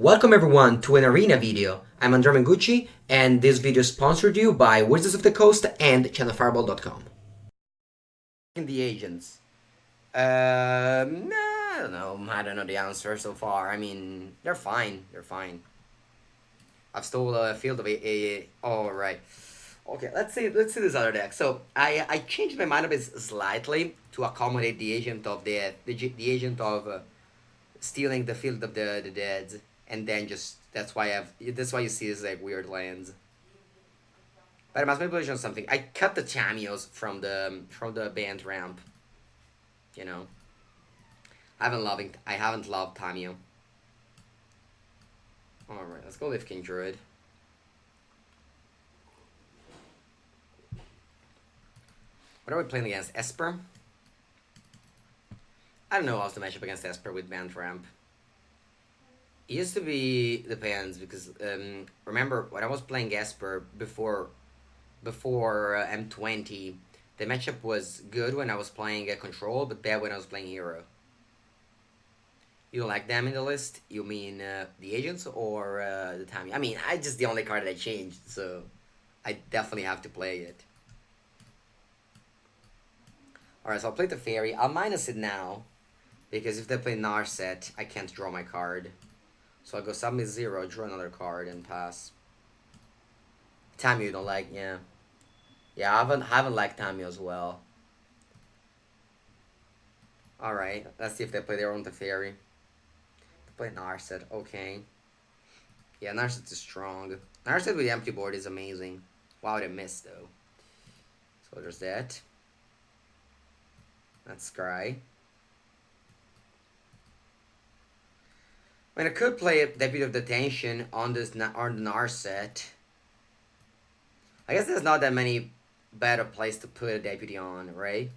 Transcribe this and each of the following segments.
Welcome everyone to an arena video. I'm Andrea Mengucci, and this video is sponsored to you by Wizards of the Coast and channelfireball.com. The agents. I don't know. I don't know the answer so far. I mean, they're fine. They're fine. I've stole a field of a. All right. Okay, let's see this other deck. So I changed my mind a bit slightly to accommodate the agent of the agent of stealing the field of the dead, and then just that's why you see these like weird lands. But I must be position on something. I cut the cameos from the Bant ramp. You know, I haven't loved Tamio. All right, let's go Lift King Druid. What are we playing against? Esper? I don't know how's the matchup against Esper with Bant ramp. It used to be depends because remember when I was playing Esper before M20, the matchup was good when I was playing Control, but bad when I was playing Hero. You don't like them in the list? You mean the agents or the Tamio? I mean, I just the only card that I changed, so I definitely have to play it. Alright, so I'll play the Fairy. I'll minus it now, because if they play Narset, I can't draw my card. So I'll go submit 0, draw another card, and pass. Tamio you don't like, yeah. Yeah, I haven't liked Tamio as well. Alright, let's see if they play their own Teferi. They play Narset, okay. Yeah, Narset is strong. Narset with the empty board is amazing. Wow, they missed though. So there's that. That's Scry. I mean, I could play Deputy of Detention on the Narset. I guess there's not that many better place to put a Deputy on, right?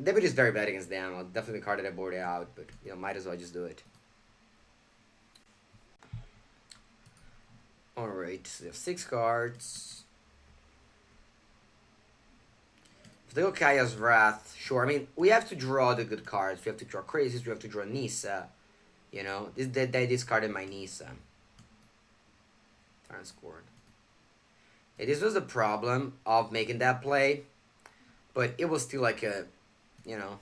Deputy is very bad against them. I'll definitely card that board out, but you know, might as well just do it. Alright, so they have 6 cards. If they go Kaya's Wrath, sure. I mean, we have to draw the good cards. We have to draw Crazies, we have to draw Nisa. You know, they discarded my Nisa. Turn scored. Yeah, this was the problem of making that play, but it was still like a, you know,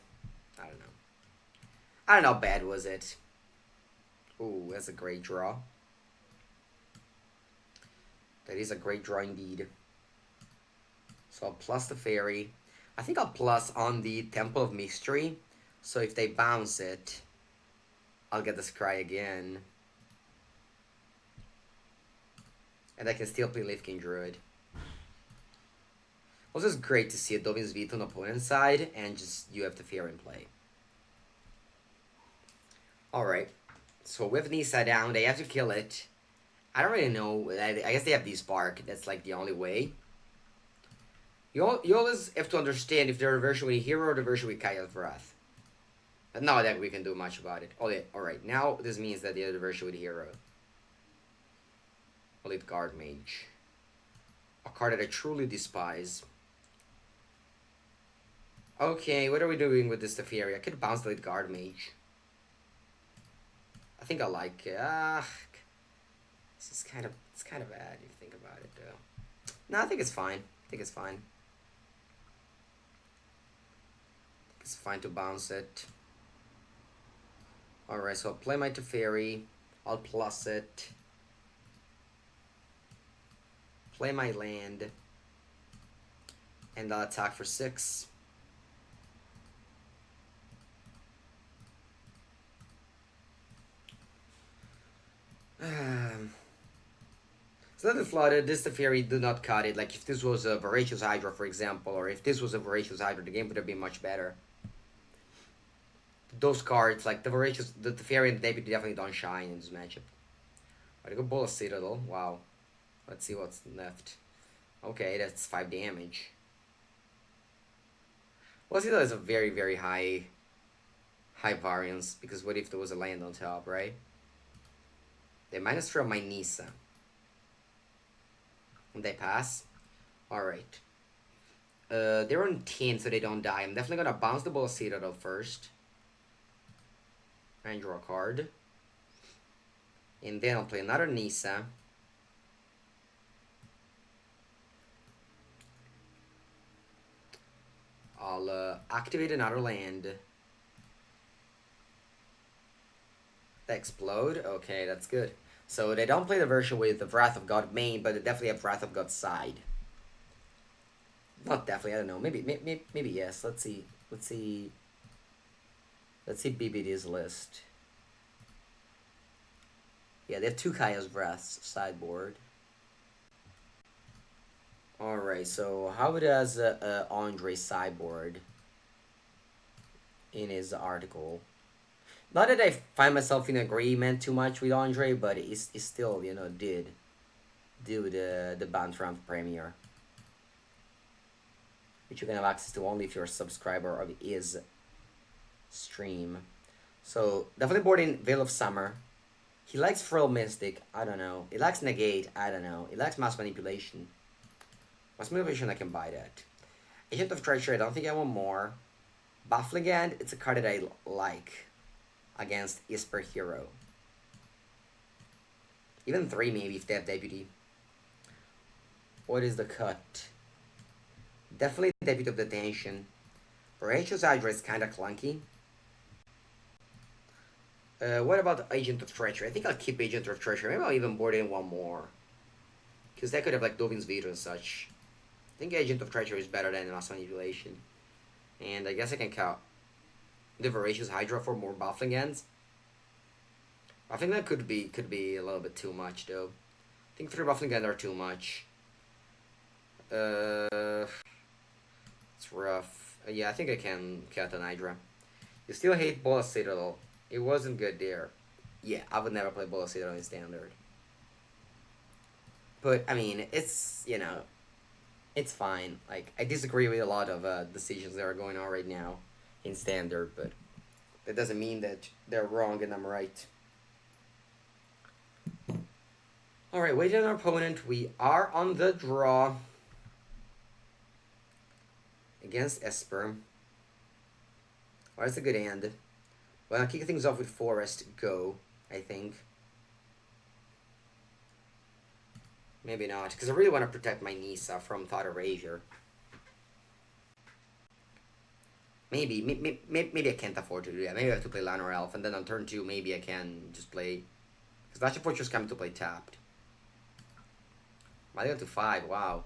I don't know. I don't know how bad was it. Ooh, that's a great draw. That is a great draw indeed. So I'll plus the Fairy. I think I'll plus on the Temple of Mystery. So if they bounce it, I'll get the Scry again. And I can still play Leaf King Druid. Also, it's great to see a Dovin's Veto on the opponent's side, and just you have the Fairy in play. Alright. So with Nisa down, they have to kill it. I don't really know. I guess they have the Spark. That's like the only way. You always have to understand if they're a version with a hero or the version with Kaya's Wrath. But not that we can do much about it. Alright, now this means that they're the version with a hero. Elite Guard Mage. A card that I truly despise. Okay, what are we doing with this Teferi? I could bounce the Elite Guard Mage. I think I like it. This is kind of bad if you think about it though. No, I think it's fine. It's fine to bounce it. Alright, so I'll play my Teferi. I'll plus it. Play my land. And I'll attack for 6. So that flooded, this Teferi do not cut it. Like if this was a Voracious Hydra, for example, or if this was a Voracious Hydra, the game would have been much better. Those cards, like the Teferi and the Deputy definitely don't shine in this matchup. Alright, I go Bola Citadel. Wow. Let's see what's left. Okay, that's 5 damage. Bola Citadel is a very, very high variance, because what if there was a land on top, right? They minus from my Nisa. And they pass. Alright. They're on 10, so they don't die. I'm definitely gonna bounce the Bola Citadel first. And draw a card. And then I'll play another Nisa. I'll activate another land. They explode? Okay, that's good. So they don't play the version with the Wrath of God main, but they definitely have Wrath of God side. Not definitely, I don't know. Maybe yes. Let's see. Let's see BBD's list. Yeah, they have two Kaya's Wraths sideboard. Alright, so how does Ondrej sideboard in his article? Not that I find myself in agreement too much with Ondrej, but he's still, you know, did do the Bant premiere, which you can have access to only if you're a subscriber of his stream. So definitely boarding Veil of Summer. He likes Frill Mystic, I don't know. He likes Negate, I don't know. He likes Mass Manipulation. Mass Manipulation, I can buy that. Agent of Treachery, I don't think I want more. Baffling Hand, it's a card that I like against Esper Hero. Even 3 maybe if they have Deputy. What is the cut? Definitely Deputy of Detention. Voracious Hydra is kinda clunky. What about Agent of Treachery? I think I'll keep Agent of Treachery. Maybe I'll even board in one more. Because that could have like Dovin's Veto and such. I think Agent of Treachery is better than Mass Manipulation. And I guess I can count the Voracious Hydra for more Baffling Hands. I think that could be a little bit too much though. I think 3 Baffling Hands are too much. It's rough. Yeah, I think I can count an Hydra. You still hate Bola Citadel. It wasn't good there. Yeah, I would never play Bola Citadel in Standard. But, I mean, it's, you know, it's fine. Like, I disagree with a lot of decisions that are going on right now in Standard, but that doesn't mean that they're wrong and I'm right. Alright, waiting on our opponent. We are on the draw against Esper. Well, that's a good hand. Well, I'll kick things off with Forest Go, I think. Maybe not, because I really want to protect my Nisa from Thought Erasure. Maybe I can't afford to do that. Maybe I have to play Llanowar Elf, and then on turn 2, maybe I can just play... Because Lasting Fortress coming to play tapped. I got to 5, wow.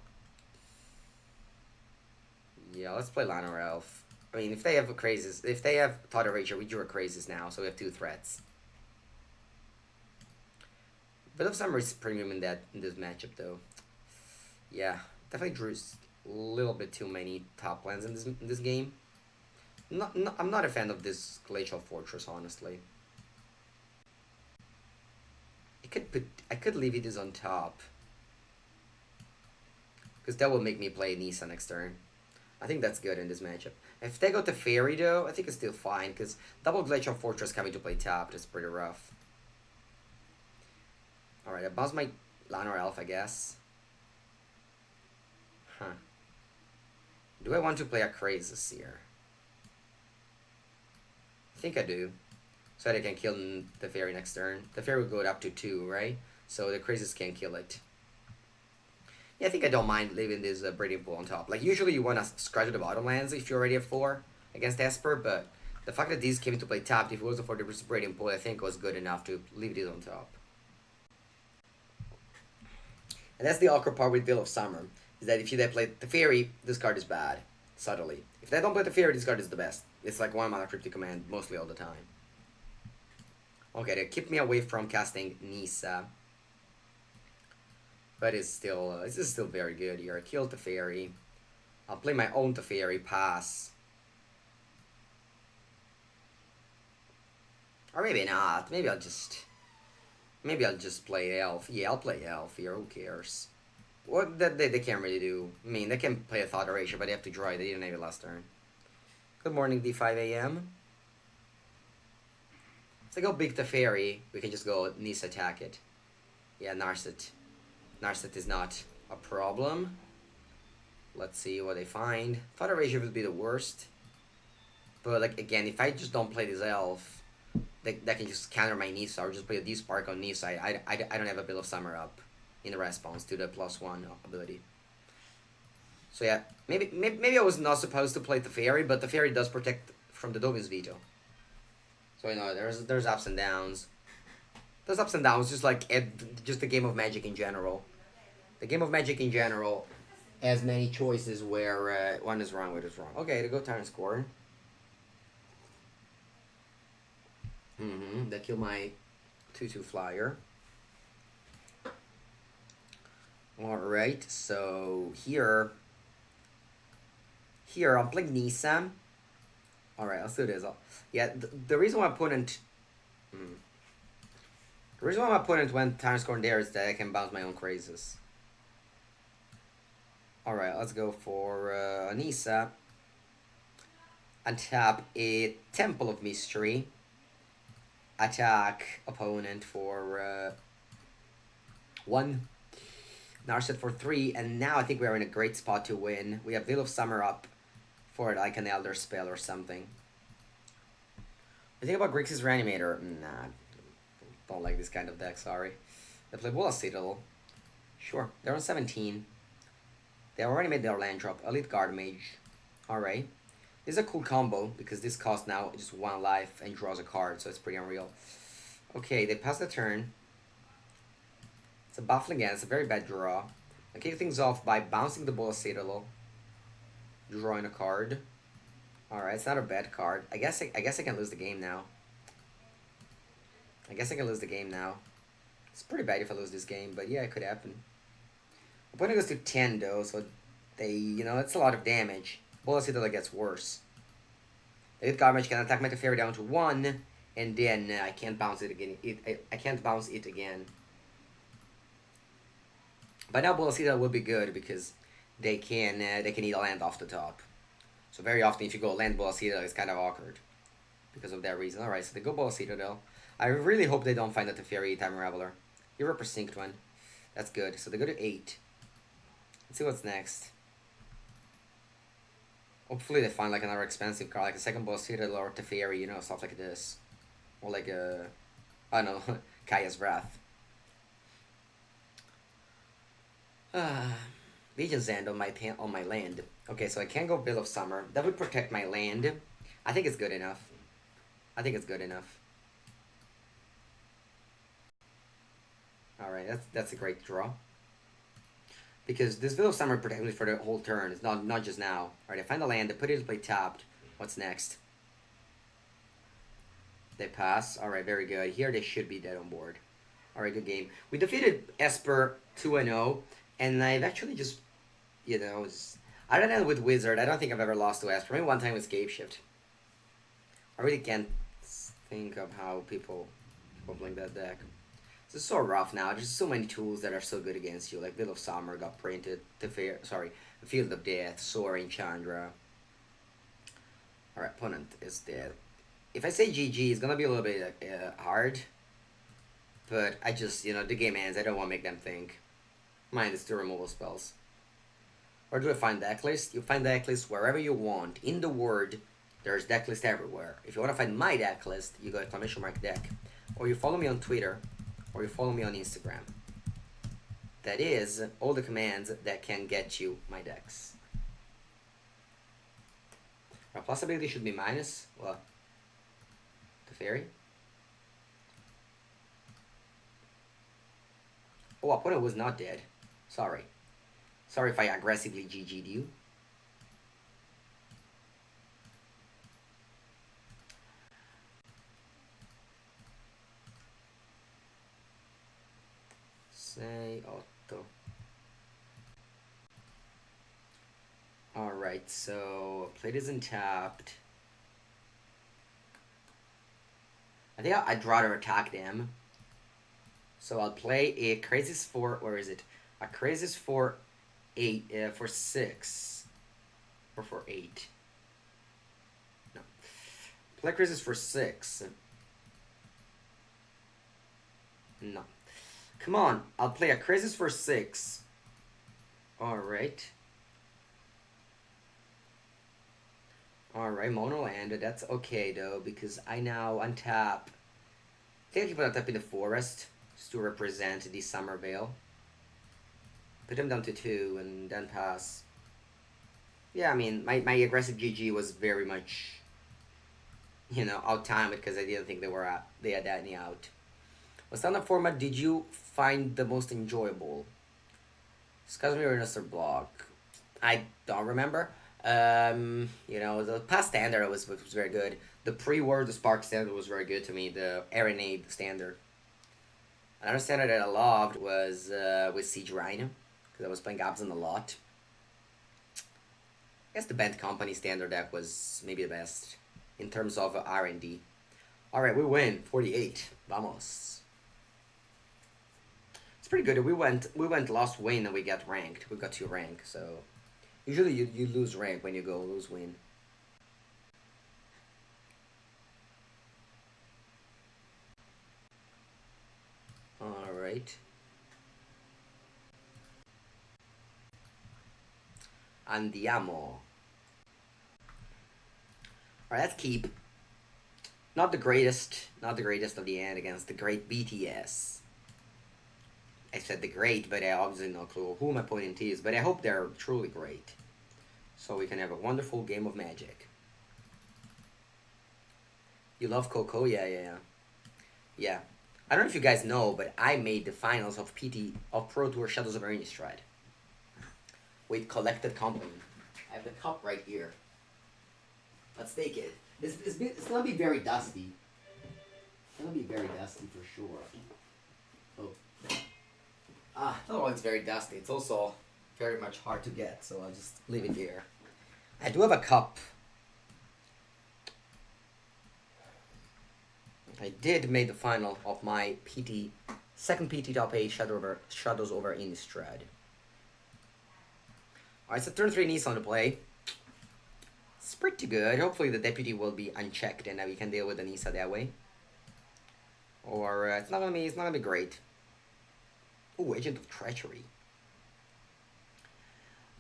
Yeah, let's play Llanowar Elf. I mean, if they have Crazes, if they have Thought Erasure, we drew a Crazes now, so we have 2 threats. Bit of Summer is premium in this matchup, though. Yeah, definitely drew a little bit too many top lands in this game. I'm not a fan of this Glacial Fortress, honestly. I could leave it as on top, because that will make me play Nisa next turn. I think that's good in this matchup. If they go to Fairy, though, I think it's still fine, because double Glacial Fortress coming to play tapped is pretty rough. Alright, I bounced my Llanowar Elf, I guess. Huh. Do I want to play a Crazes here? I think I do. So that I can kill the Fairy next turn. The Fairy will go up to 2, right? So the Crazes can't kill it. Yeah, I think I don't mind leaving this Breeding Pool on top. Like, usually you want to scratch at the bottom lands if you already have 4 against Esper, but the fact that these came into play tapped, if it wasn't for the Breeding Pool, I think was good enough to leave this on top. And that's the awkward part with Veil of Summer, is that if you play the Fairy, this card is bad, subtly. If they don't play the Fairy, this card is the best. It's like 1 mana Cryptic Command mostly all the time. Okay, they keep me away from casting Nisa. But it's still, this is still very good here. I killed the Fairy. I'll play my own Teferi, pass. Or maybe not. Maybe I'll just play Elf. Yeah, I'll play Elf here. Who cares? What they can't really do. I mean, they can play a Thought Erasure, but they have to draw it. They didn't have it last turn. Good morning, D5 AM. If they go big Teferi, we can just go Nisa attack it. Yeah, Narset. Narset is not a problem. Let's see what they find. Thought Erasure would be the worst. But, like, again, if I just don't play this Elf, that can just counter my Nisa or just play a D-Spark on Nisa. I don't have a Bill of Summer up in response to the +1 ability. So yeah, maybe I was not supposed to play the Fairy, but the Fairy does protect from the Dovin's Veto. So you know, there's ups and downs. There's ups and downs, just like just the game of Magic in general. The game of Magic in general has many choices where one is wrong, one is wrong. Okay, to go turn score. That killed my 2/2 flyer. Alright, so here I'm playing Nisa. Alright, let's do this. Yeah, the reason why opponent... The reason why my opponent went time scoring there is that I can bounce my own crazes. Alright, let's go for Nisa. Untap a Temple of Mystery. Attack opponent for 1. Narset for 3, and now I think we are in a great spot to win. We have Veil of Summer up for like an Elder Spell or something. I think about Grixis Reanimator. Nah, don't like this kind of deck, sorry. They play Bola Citadel. Sure, they're on 17. They already made their land drop. Elite Guard Mage. Alright. This is a cool combo, because this costs now just 1 life and draws a card, so it's pretty unreal. Okay, they pass the turn. It's a baffling again, it's a very bad draw. I kick things off by bouncing the Bola Citadel. Drawing a card. Alright, it's not a bad card. I guess I can lose the game now. It's pretty bad if I lose this game, but yeah, it could happen. Opponent goes to 10 though, so they, you know, it's a lot of damage. Bola Citadel gets worse. The garbage can attack my Teferi down to 1, and then I can't bounce it again. I can't bounce it again. But now Bola Citadel will be good because they can eat a land off the top. So very often if you go land Bola Citadel, it's kind of awkward because of that reason. Alright, so they go Bola Citadel. I really hope they don't find the Teferi Time Reveler. You're a Persynced one. That's good. So they go to 8. Let's see what's next. Hopefully they find like another expensive card, like a second Bola Citadel or Teferi, you know, stuff like this. Or like a... I don't know, Kaya's Wrath. Legion's End on my land. Okay, so I can't go Veil of Summer. That would protect my land. I think it's good enough. Alright, that's a great draw. Because this Veil of Summer protects me for the whole turn. It's not just now. Alright, I find the land, they put it into play tapped. What's next? They pass. Alright, very good. Here they should be dead on board. Alright, good game. We defeated Esper 2-0. And I've actually just, you know, other than with Wizard, I don't think I've ever lost to Esper. Maybe one time with Scapeshift. I really can't think of how people playing that deck. It's so rough now. There's so many tools that are so good against you. Like Veil of Summer got printed. Field of Death, Soaring Chandra. Alright, opponent is dead. If I say GG, it's gonna be a little bit hard. But I just, you know, the game ends. I don't want to make them think. Mine is the removal spells. Where do I find deck list? You find deck list wherever you want. In the Word, there's deck list everywhere. If you want to find my deck list, you go to !deck. Or you follow me on Twitter. Or you follow me on Instagram. That is all the commands that can get you my decks. Our plus ability should be minus. Well, the fairy. Oh, opponent was not dead. Sorry. Sorry if I aggressively GG'd you. Say 8. Alright, so plate isn't tapped. I think I'd rather attack them. So I'll play a Crazies for, where is it? A Crazies for 8, for 6. Or for 8. No. Play Crazies for 6. No. Come on, I'll play a Crazies for 6. Alright. Alright, mono land. That's okay though, because I now untap. I think I keep on tapping the forest just to represent the Summer Vale. Put him down to 2 and then pass. Yeah, I mean, my aggressive GG was very much, out timed because I didn't think they had any out. What standard format did you find the most enjoyable? Casimir Nestor block. I don't remember. The past standard was very good. The pre-war, the Spark standard was very good to me. The Arenade standard. Another standard that I loved was with Siege Rhino, because I was playing Abzan a lot. I guess the Bant Company standard deck was maybe the best in terms of R&D. Alright, we win. 48. Vamos. It's pretty good. We went last win and we got ranked. We got 2 rank, so usually you lose rank when you go lose win. Alright. Andiamo. Alright, let's keep. Not the greatest of the end against the great BTS. I said the great, but I obviously no clue who my opponent is, but I hope they're truly great. So we can have a wonderful game of Magic. You love Coco? Yeah. Yeah. I don't know if you guys know, but I made the finals of Pro Tour Shadows of Innistrad. With Collected Company. I have the cup right here. Let's take it. It's gonna be very dusty. It's gonna be very dusty for sure. Oh. Not only it's very dusty, it's also very much hard to get, so I'll just leave it here. I do have a cup. I did make the final of my second PT top 8 Shadows over Innistrad. Alright, so turn 3 Nisa on the play. It's pretty good. Hopefully the deputy will be unchecked and that we can deal with the Nisa that way. Or it's not gonna be great. Ooh, Agent of Treachery.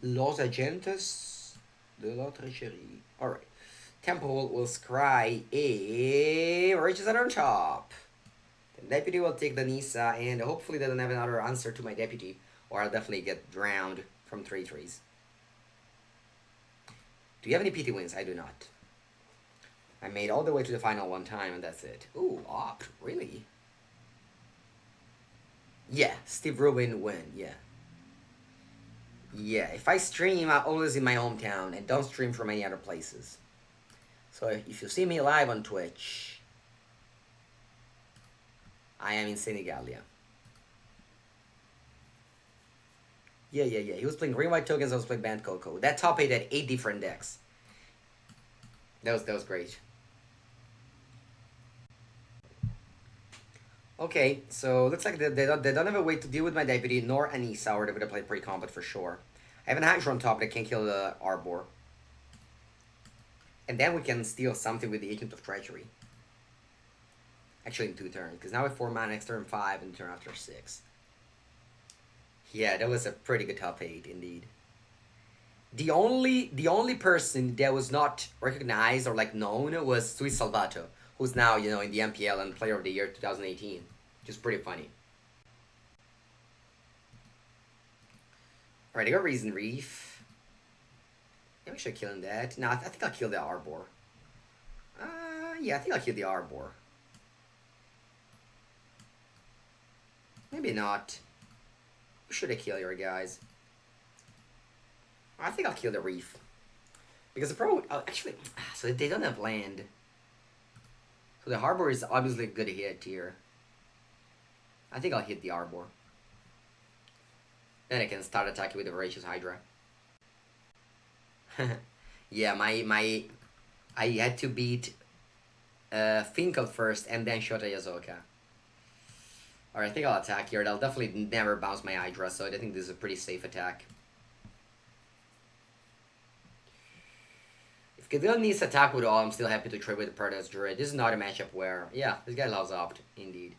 Los Agentes de la Treacherie. Alright. Temple will scry a Riches on top. The deputy will take the Nisa and hopefully they don't have another answer to my deputy. Or I'll definitely get drowned from 3/3s. Do you have any PT wins? I do not. I made all the way to the final one time and that's it. Ooh, opt, really? Yeah, Steve Rubin win, yeah. Yeah, if I stream, I'm always in my hometown and don't stream from any other places. So if you see me live on Twitch, I am in Senegalia. Yeah. He was playing Green White Tokens, I was playing Bant Coco. That top 8 had 8 different decks. That was great. Okay, so looks like they don't have a way to deal with my deputy nor Anissa, or they would have played pre-combat for sure. I have an Hydra on top that can kill the Arbor. And then we can steal something with the Agent of Treachery. Actually in 2 turns, because now we have 4 mana next turn 5 and turn after 6. Yeah, that was a pretty good top 8 indeed. The only person that was not recognized or like known was Sweet Salvato, who's now, in the MPL and Player of the Year 2018. Which is pretty funny. Alright, I got Reason Reef. Yeah, we should kill him that. No, I think I'll kill the Arbor. Yeah, I think I'll kill the Arbor. Maybe not. Who should I kill here, guys? I think I'll kill the Reef. Because the problem... actually, so they don't have land. So the Harbor is obviously a good hit here. I think I'll hit the Arbor. Then I can start attacking with the Voracious Hydra. Yeah, I had to beat Finkel first and then Shota Yazoka. Alright, I think I'll attack here. I'll definitely never bounce my Hydra, so I think this is a pretty safe attack. If Gadil needs attack with all, I'm still happy to trade with the Paradise Druid. This is not a matchup where... Yeah, this guy loves Opt, indeed.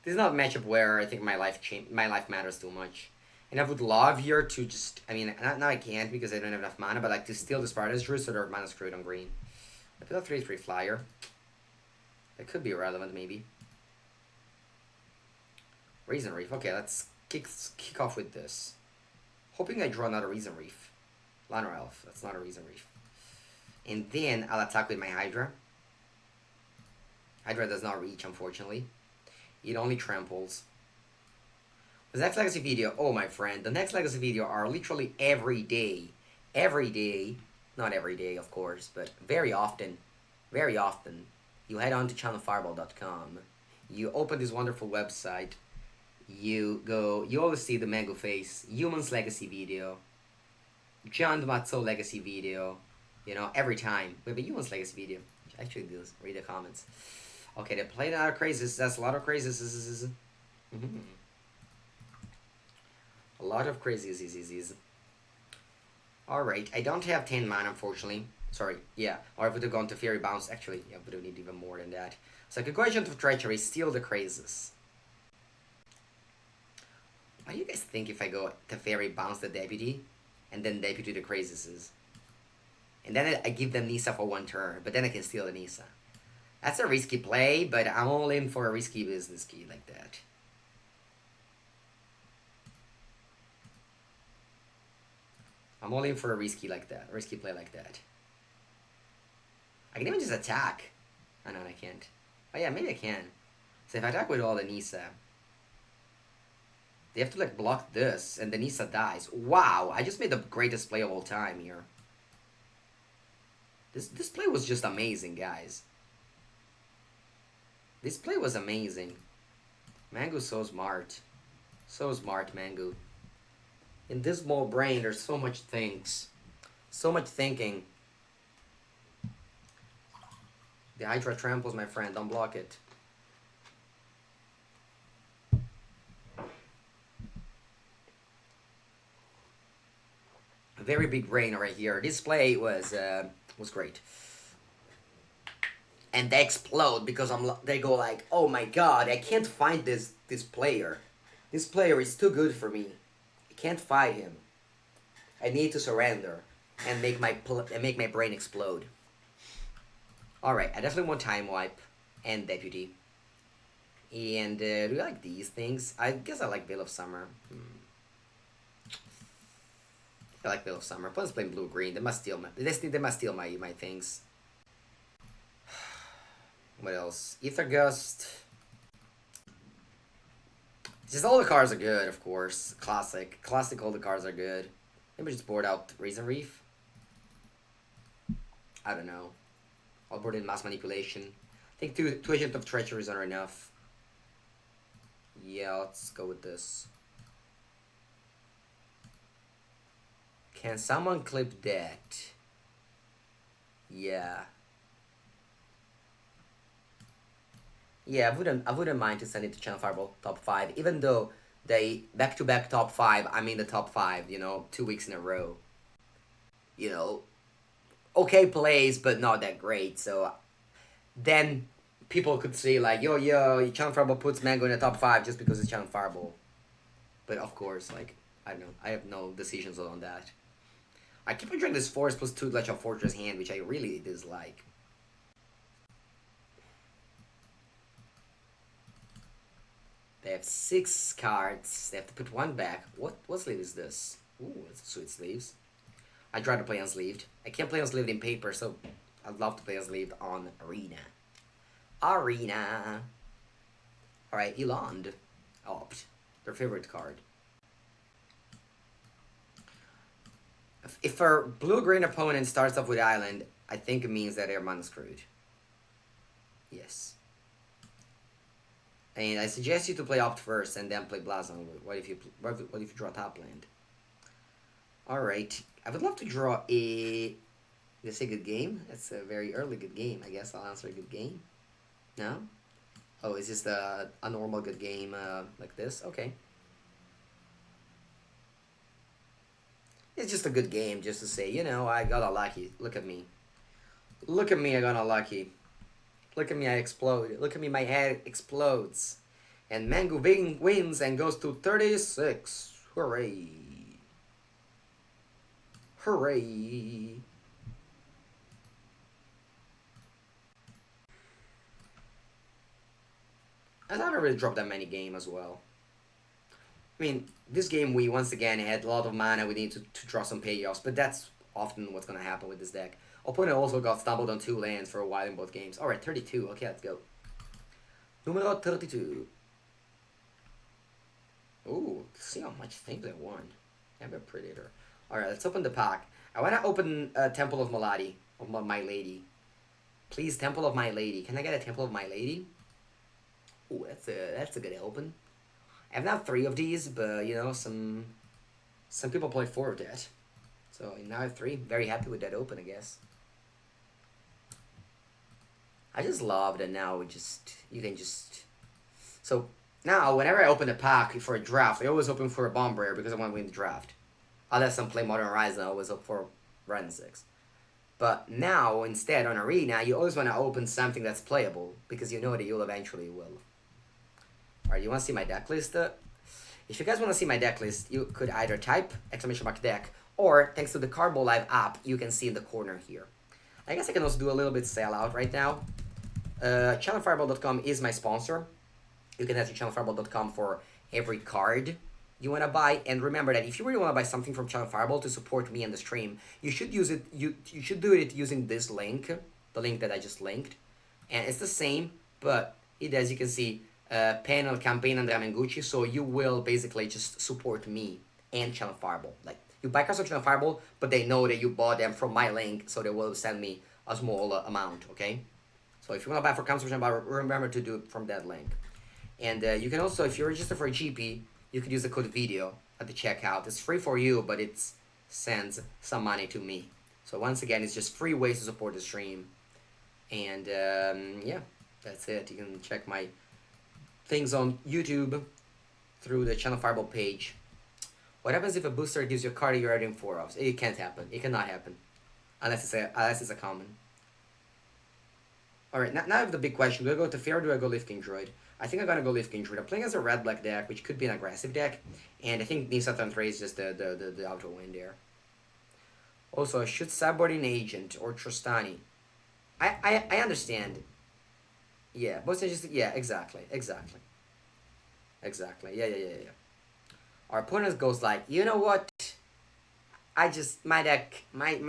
This is not a matchup where I think my life matters too much. And I would love here to just, I mean, now I can't because I don't have enough mana, but like to steal the Sparta's Druid so they're mana screwed on green. I put a 3/3 flyer. That could be irrelevant, maybe. Reason Reef. Okay, let's kick off with this. Hoping I draw another Reason Reef. Llanowar Elf. That's not a Reason Reef. And then I'll attack with my Hydra. Hydra does not reach, unfortunately. It only tramples. The next Legacy video, oh my friend, the next Legacy video are literally every day. Every day. Not every day, of course, but very often. Very often. You head on to channelfireball.com. You open this wonderful website. You always see the Mango Face, Humans Legacy video, John Matzo Legacy video, you know, every time. We have a Humans Legacy video. Actually, read the comments. Okay, they played a lot of crazes. That's a lot of crazes. A lot of crazes. Alright, I don't have 10 mana, unfortunately. Sorry, yeah. Or I would have gone to Fairy Bounce. Actually, I would have needed even more than that. So I could go Agent of Treachery, steal the crazes. What do you guys think if I go to Fairy Bounce the Deputy, and then Deputy the crazes? And then I give them Nissa for 1 turn, but then I can steal the Nissa. That's a risky play, but I'm all in for a risky business key like that. I'm all in for a risky play like that. I can even just attack. Oh no, I can't. Oh yeah, maybe I can. So if I attack with all the Nissa, they have to like block this, and the Nissa dies. Wow, I just made the greatest play of all time here. This play was just amazing, guys. This play was amazing. Mango's so smart. So smart, Mango. In this small brain, there's so much things. So much thinking. The Hydra tramples, my friend. Don't block it. A very big brain right here. This play was great. And they explode because they go like, oh my god, I can't find this player. This player is too good for me. I can't fight him. I need to surrender and make my brain explode. All right, I definitely want Time Wipe and Deputy. And do you like these things? I guess I like Veil of Summer. I like Veil of Summer. Plus playing blue green. They must steal my things. What else? Ether Gust. Just all the cards are good, of course. Classic. Classic, all the cards are good. Maybe just board out Reason Reef. I don't know. I'll board in Mass Manipulation. I think two Agent of Treacheries are enough. Yeah, let's go with this. Can someone clip that? Yeah. Yeah, I wouldn't mind to send it to Channel Fireball top 5, even though they back-to-back top 5, I'm in the top 5, you know, 2 weeks in a row. You know, okay plays, but not that great, so then people could say like, yo, Channel Fireball puts Mango in the top 5 just because it's Channel Fireball. But of course, like, I don't know, I have no decisions on that. I keep enjoying this Forest plus 2 Glacial Fortress hand, which I really dislike. They have 6 cards. They have to put 1 back. What sleeve is this? Ooh, it's sweet sleeves. I'd rather play unsleeved. I can't play unsleeved in paper, so I'd love to play unsleeved on Arena. Arena. Alright, Eland. Opt. Their favorite card. If our blue-green opponent starts off with Island, I think it means that they're mana screwed. Yes. And I suggest you to play Opt first and then play Blazon. What if you draw top land? Alright. I would love to draw a... Did I say good game? That's a very early good game. I guess I'll answer a good game. No? Oh, is this a normal good game like this? Okay. It's just a good game just to say, you know, I got unlucky. Look at me. Look at me, I got unlucky. Look at me, I explode. Look at me, my head explodes. And Mango wins and goes to 36. Hooray. Hooray. I haven't really dropped that many game as well. I mean, this game we once again had a lot of mana, we need to draw some payoffs, but that's often what's gonna happen with this deck. Opponent also got stumbled on 2 lands for a while in both games. Alright, 32, okay, let's go. Numero 32. Ooh, see how much things I won. I'm a predator. Alright, let's open the pack. I wanna open Temple of Maladi, of My Lady. Please, Temple of My Lady. Can I get a Temple of My Lady? Ooh, that's a good open. I have now 3 of these, but you know, some people play 4 of that. So now I have 3. Very happy with that open, I guess. I just love that now you can just... So now whenever I open a pack for a draft, I always open for a Bomb Rare because I want to win the draft. Unless I'm playing Modern Horizon, I always open for Random 6. But now, instead, on Arena, you always want to open something that's playable because you know that you'll eventually will. Alright, you want to see my deck list? If you guys want to see my deck list, you could either type !deck, or thanks to the Cardboard Live app, you can see in the corner here. I guess I can also do a little bit sellout right now. Channelfireball.com is my sponsor. You can head to channelfireball.com for every card you want to buy. And remember that if you really want to buy something from Channel Fireball to support me and the stream, you should use it. You should do it using this link, the link that I just linked. And it's the same, but it, as you can see, panel campaign Andrea Mengucci, so you will basically just support me and Channel Fireball. Like, you buy cards on Channel Fireball, but they know that you bought them from my link, so they will send me a small amount, okay? So if you want to buy for cards on Channel Fireball, remember to do it from that link. And you can also, if you register for a GP, you could use the code VIDEO at the checkout. It's free for you, but it sends some money to me. So once again, it's just free ways to support the stream. And yeah, that's it. You can check my things on YouTube through the Channel Fireball page. What happens if a booster gives you a card you're already in 4 of? It can't happen. It cannot happen. Unless it's a common. Alright, now I have the big question. Do I go to Fair or do I go Leaf King Droid? I think I'm gonna go Leaf King Druid. I'm playing as a red-black deck, which could be an aggressive deck, and I think Nisa Tantre is just the auto win there. Also, should Subordinate Agent or Trostani? I understand. Yeah, but just yeah, exactly. Yeah. Our opponent goes like, you know what? My deck, my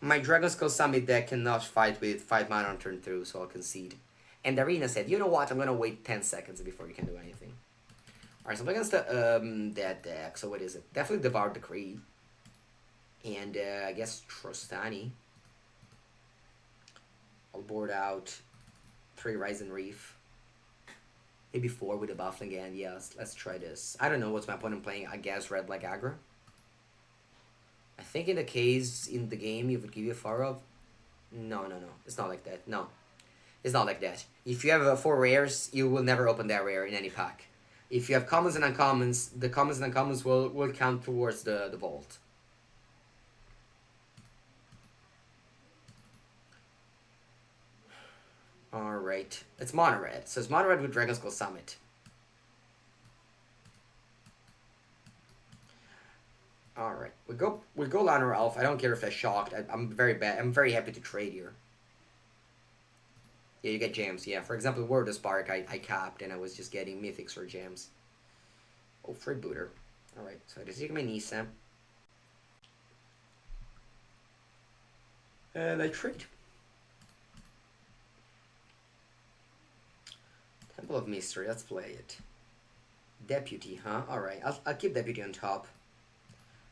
Dragon Skull Summit deck cannot fight with 5 mana on turn 2, so I'll concede. And Arena said, you know what, I'm gonna wait 10 seconds before you can do anything. Alright, so I'm against that deck, so what is it? Definitely Devour Decree. And I guess Trostani. I'll board out 3 Rising Reef. Maybe 4 with a Buffling Hand, yes, let's try this. I don't know what's my opponent playing, I guess Red Black Aggro. I think in the case, in the game, you would give you a 4 of. No, it's not like that, no. It's not like that. If you have 4 rares, you will never open that rare in any pack. If you have commons and uncommons, the commons and uncommons will count towards the vault. Alright. It's mono red. So it's mono red with Dragon Skull Summit. Alright. We go Liner Elf. I don't care if they're shocked. I'm very bad. I'm very happy to trade here. Yeah, you get gems. Yeah, for example, Word of Spark, I capped and I was just getting mythics or gems. Oh, Freebooter. Alright, so this is my Nisa. And I trade. Temple of Mystery, let's play it. Deputy, huh? Alright, I'll keep Deputy on top.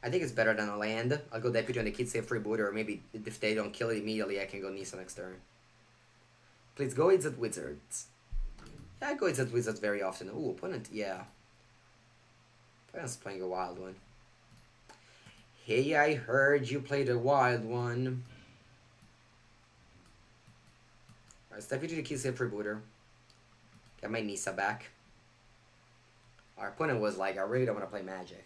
I think it's better than a land. I'll go Deputy on the kids say Freebooter, or maybe if they don't kill it immediately, I can go Nisa next turn. Please go Izzet Wizards. Yeah, I go Izzet Wizards very often. Ooh, opponent, yeah. Opponent's playing a wild one. Hey, I heard you played a wild one. Alright, step into the key save Freebooter. Get my Nisa back. Our opponent was like, I really don't want to play Magic.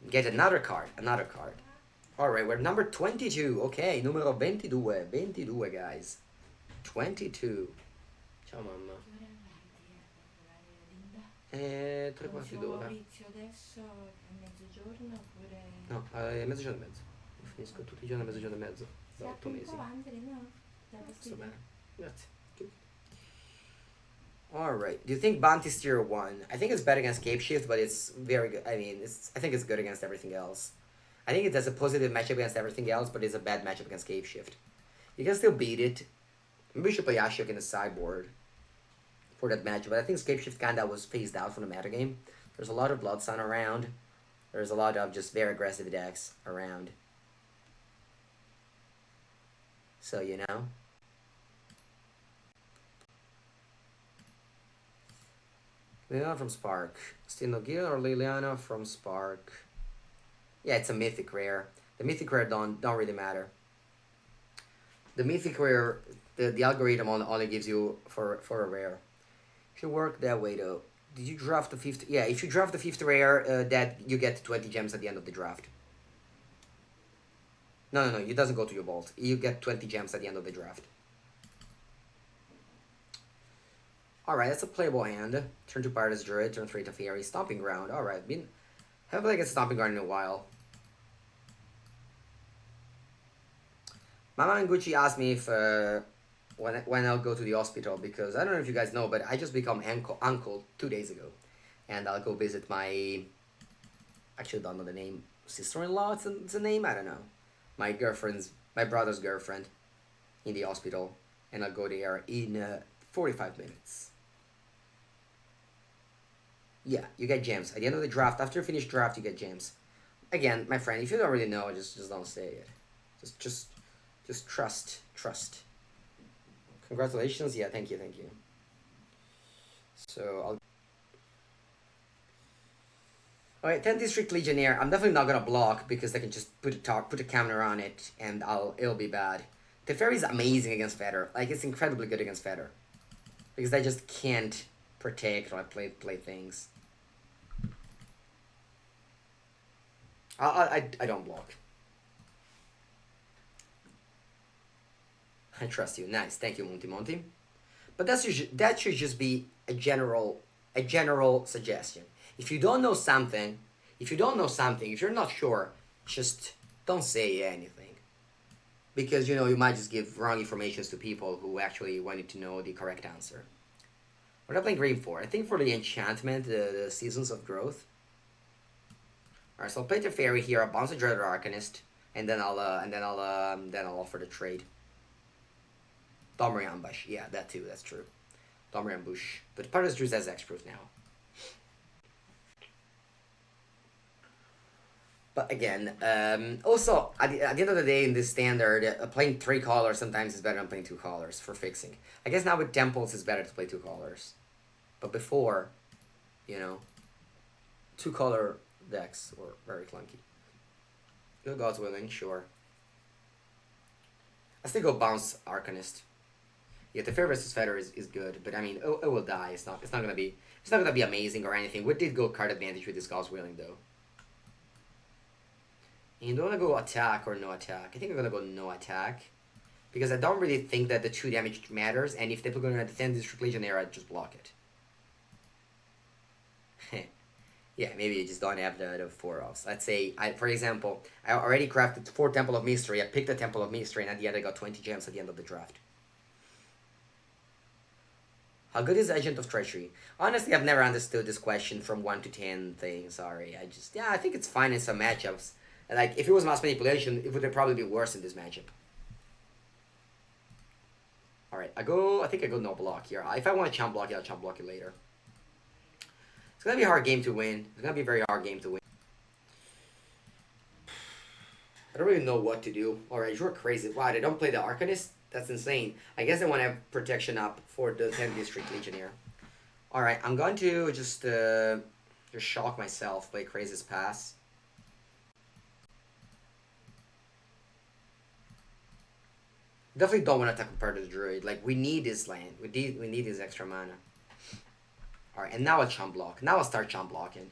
Get another card. Alright, we're number 22. Okay, numero 22, guys. 22. Ciao, mamma. Tre quarti d'ora. Maurizio, adesso è mezzogiorno oppure... No, è mezzogiorno e mezzo. Finisco tutti i giorni a mezzogiorno e mezzo. Si Da 8 apre un mesi. po', Andre, no? Dà Sto fastidio? bene. Grazie. Alright. Do you think Bant is tier 1? I think it's bad against Cape Shift, but it's very good. I mean, I think it's good against everything else. I think it has a positive matchup against everything else, but it's a bad matchup against Cape Shift. You can still beat it. Maybe we should play Ashok in the sideboard for that matchup, but I think Scape Shift kinda was phased out from the metagame. There's a lot of Blood Sun around. There's a lot of just very aggressive decks around. So, you know. Liliana from Spark. Stino Gil or Liliana from Spark? Yeah, it's a mythic rare. The mythic rare don't really matter. The mythic rare, the algorithm only gives you for a rare. If you work that way though, did you draft the fifth? Yeah, if you draft the fifth rare, that you get 20 gems at the end of the draft. No, it doesn't go to your vault. You get 20 gems at the end of the draft. Alright, that's a playable hand. Turn 2 Pirate's Druid, turn 3 to Fairy. Stomping Ground, alright. Haven't played against Stomping Ground in a while. Mama Mengucci asked me if when I'll go to the hospital, because I don't know if you guys know, but I just become uncle 2 days ago. And I'll go visit my... Actually don't know the name. Sister-in-law, it's a name? I don't know. My brother's girlfriend in the hospital. And I'll go there in 45 minutes. Yeah, you get gems. At the end of the draft, after you finish draft, you get gems. Again, my friend, if you don't really know, just don't say it. Just trust. Congratulations. Yeah, thank you. So, I'll... Alright, 10 District Legionnaire. I'm definitely not gonna block, because I can just put a counter on it, and it'll be bad. Teferi's amazing against Feather. Like, it's incredibly good against Feather. Because I just can't protect or play things. I don't block. I trust you. Nice. Thank you, Monty. But that should just be a general suggestion. If you don't know something, if you're not sure, just don't say anything. Because, you might just give wrong information to people who actually wanted to know the correct answer. What am I playing green for? I think for the enchantment, the Seasons of Growth. Alright, so I'll play the Fairy here, I'll bounce a Dreaded Arcanist, and then I'll offer the trade. Domri Ambush, yeah, that too, that's true. Domri Ambush. But Pirate's Druid has X-Proof now. But again, also, at the end of the day, in this standard, playing 3 colors sometimes is better than playing 2 colors for fixing. I guess now with Temples, it's better to play 2 colors. But before, 2 color decks were very clunky. Good God's willing, sure. I still go bounce Arcanist. Yeah, the Fair versus Feather is good, but I mean, it will die. It's not gonna be amazing or anything. We did go card advantage with this God's willing though. And do I want to go attack or no attack? I think I'm going to go no attack. Because I don't really think that the 2 damage matters. And if they're going to defend District Legionnaire, I'd just block it. Yeah, maybe you just don't have the 4-offs. Let's say, for example, I already crafted 4 Temple of Mystery. I picked a Temple of Mystery, and at the end I got 20 gems at the end of the draft. How good is Agent of Treachery? Honestly, I've never understood this question from 1 to 10 thing. Sorry. I think it's fine in some matchups. Like, if it was mass manipulation, it would probably be worse in this matchup. Alright, I think I go no block here. If I want to chump block it, I'll chump block it later. It's going to be a hard game to win. It's going to be a very hard game to win. I don't really know what to do. Alright, you're crazy. Wow, they don't play the Arcanist? That's insane. I guess they want to have protection up for the 10th District Legionnaire. Alright, I'm going to just shock myself, play Crazy's Pass. Definitely don't want to attack with Pirate's Druid. Like, we need this land. We need this extra mana. Alright, and now I'll chump block. Now I'll start chump blocking.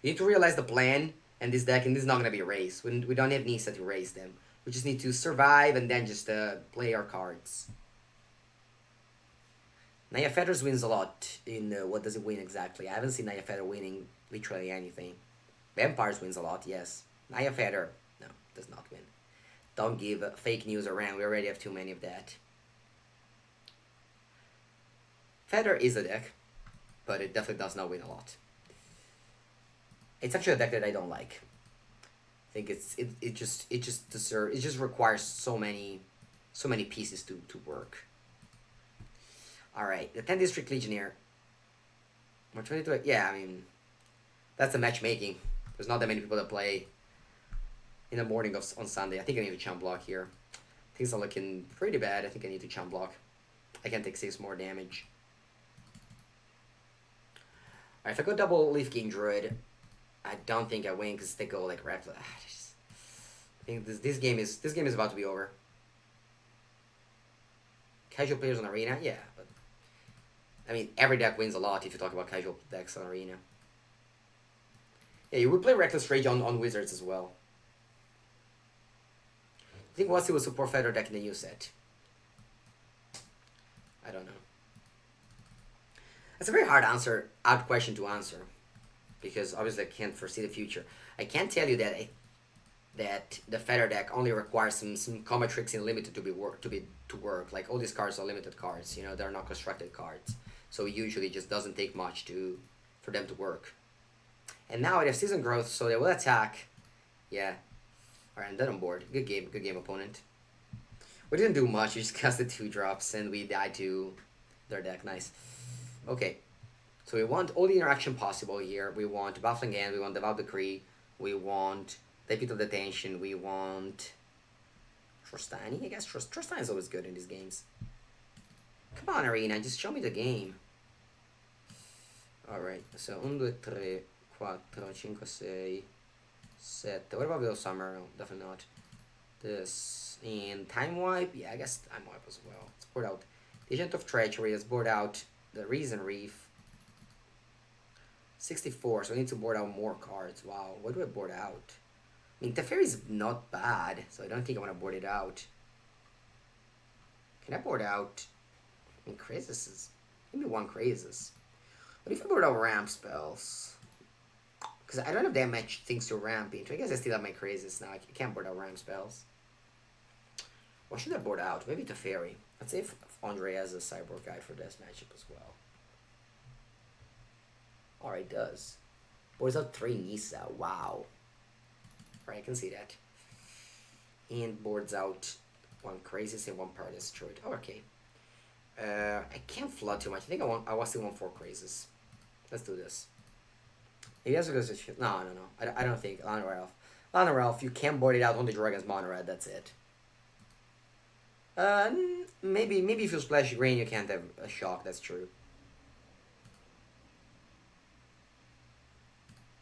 You need to realize the plan and this deck, and this is not going to be a race. We don't have Nisa to race them. We just need to survive and then just play our cards. Naya Feathers wins a lot in what does it win exactly? I haven't seen Naya Feather winning literally anything. Vampires wins a lot, yes. Naya Feather, no, does not win. Don't give fake news around. We already have too many of that. Feather is a deck, but it definitely does not win a lot. It's actually a deck that I don't like. I think it just requires so many pieces to work. All right, the 10 District Legionnaire. We're 22. Yeah, I mean, that's the matchmaking. There's not that many people that play in the morning on Sunday. I think I need to chump block here. Things are looking pretty bad. I think I need to chump block. I can take 6 more damage. Alright, if I go double Leaf King Druid, I don't think I win because they go like reckless. I think this game is about to be over. Casual players on Arena, yeah, but I mean every deck wins a lot if you talk about casual decks on Arena. Yeah, you would play Reckless Rage on Wizards as well. I think Wasi will support Feather deck in the new set. I don't know. It's a very hard question to answer, because obviously I can't foresee the future. I can't tell you that that the Feather deck only requires some combat tricks in limited to work. Like all these cards are limited cards, you know, they're not constructed cards, so it usually just doesn't take much for them to work. And now they have season growth, so they will attack. Yeah. Alright, I'm dead on board. Good game, opponent. We didn't do much, we just casted 2 drops and we died to their deck. Nice. Okay. So we want all the interaction possible here. We want Baffling End, we want Devout Decree, we want Deputy of Detention, we want Trostani, I guess. Trostani is always good in these games. Come on, Arena, just show me the game. Alright, so 1, 2, 3, 4, 5, 6, 7. What about Will Summer? No, definitely not. This. And Time Wipe? Yeah, I guess Time Wipe as well. Let's board out the Agent of Treachery. Let's board out the Reason Reef. 64, so I need to board out more cards. Wow, what do I board out? I mean, Teferi's not bad, so I don't think I want to board it out. Can I board out? I mean, Krasis is... Maybe 1 Krasis. What if I board out ramp spells? Because I don't have that much things to ramp into. I guess I still have my Krasis now. I can't board out ramp spells. What should I board out? Maybe Teferi. Let's see if Ondrej has a Cyborg guide for this matchup as well. Alright, does. Boards out 3 Nisa. Wow. Alright, I can see that. And boards out 1 Krasis and 1 Paradise Druid. Oh, okay. I can't flood too much. I think I still want 4 Krasis. Let's do this. Maybe that's because it's... No. I don't think. Lana Ralph, you can board it out on the Dragon's Mono Red, that's it. Maybe if you splash green you can't have a shock, that's true.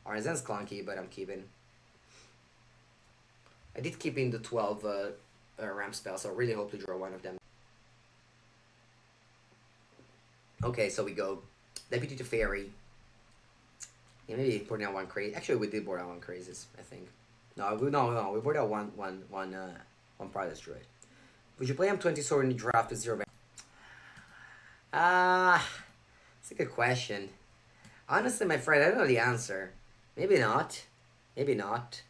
Arzen's clunky, but I'm keeping. I did keep in the 12 ramp spells, so I really hope to draw one of them. Okay, so we go Deputy to Fairy. Yeah, maybe boarding out 1 crazy. Actually, we did board out 1 crazes, I think. No, we boarded out one Paradise Druid. Would you play M20 Sword in the draft with 0 it's a good question. Honestly, my friend, I don't know the answer. Maybe not. Maybe not.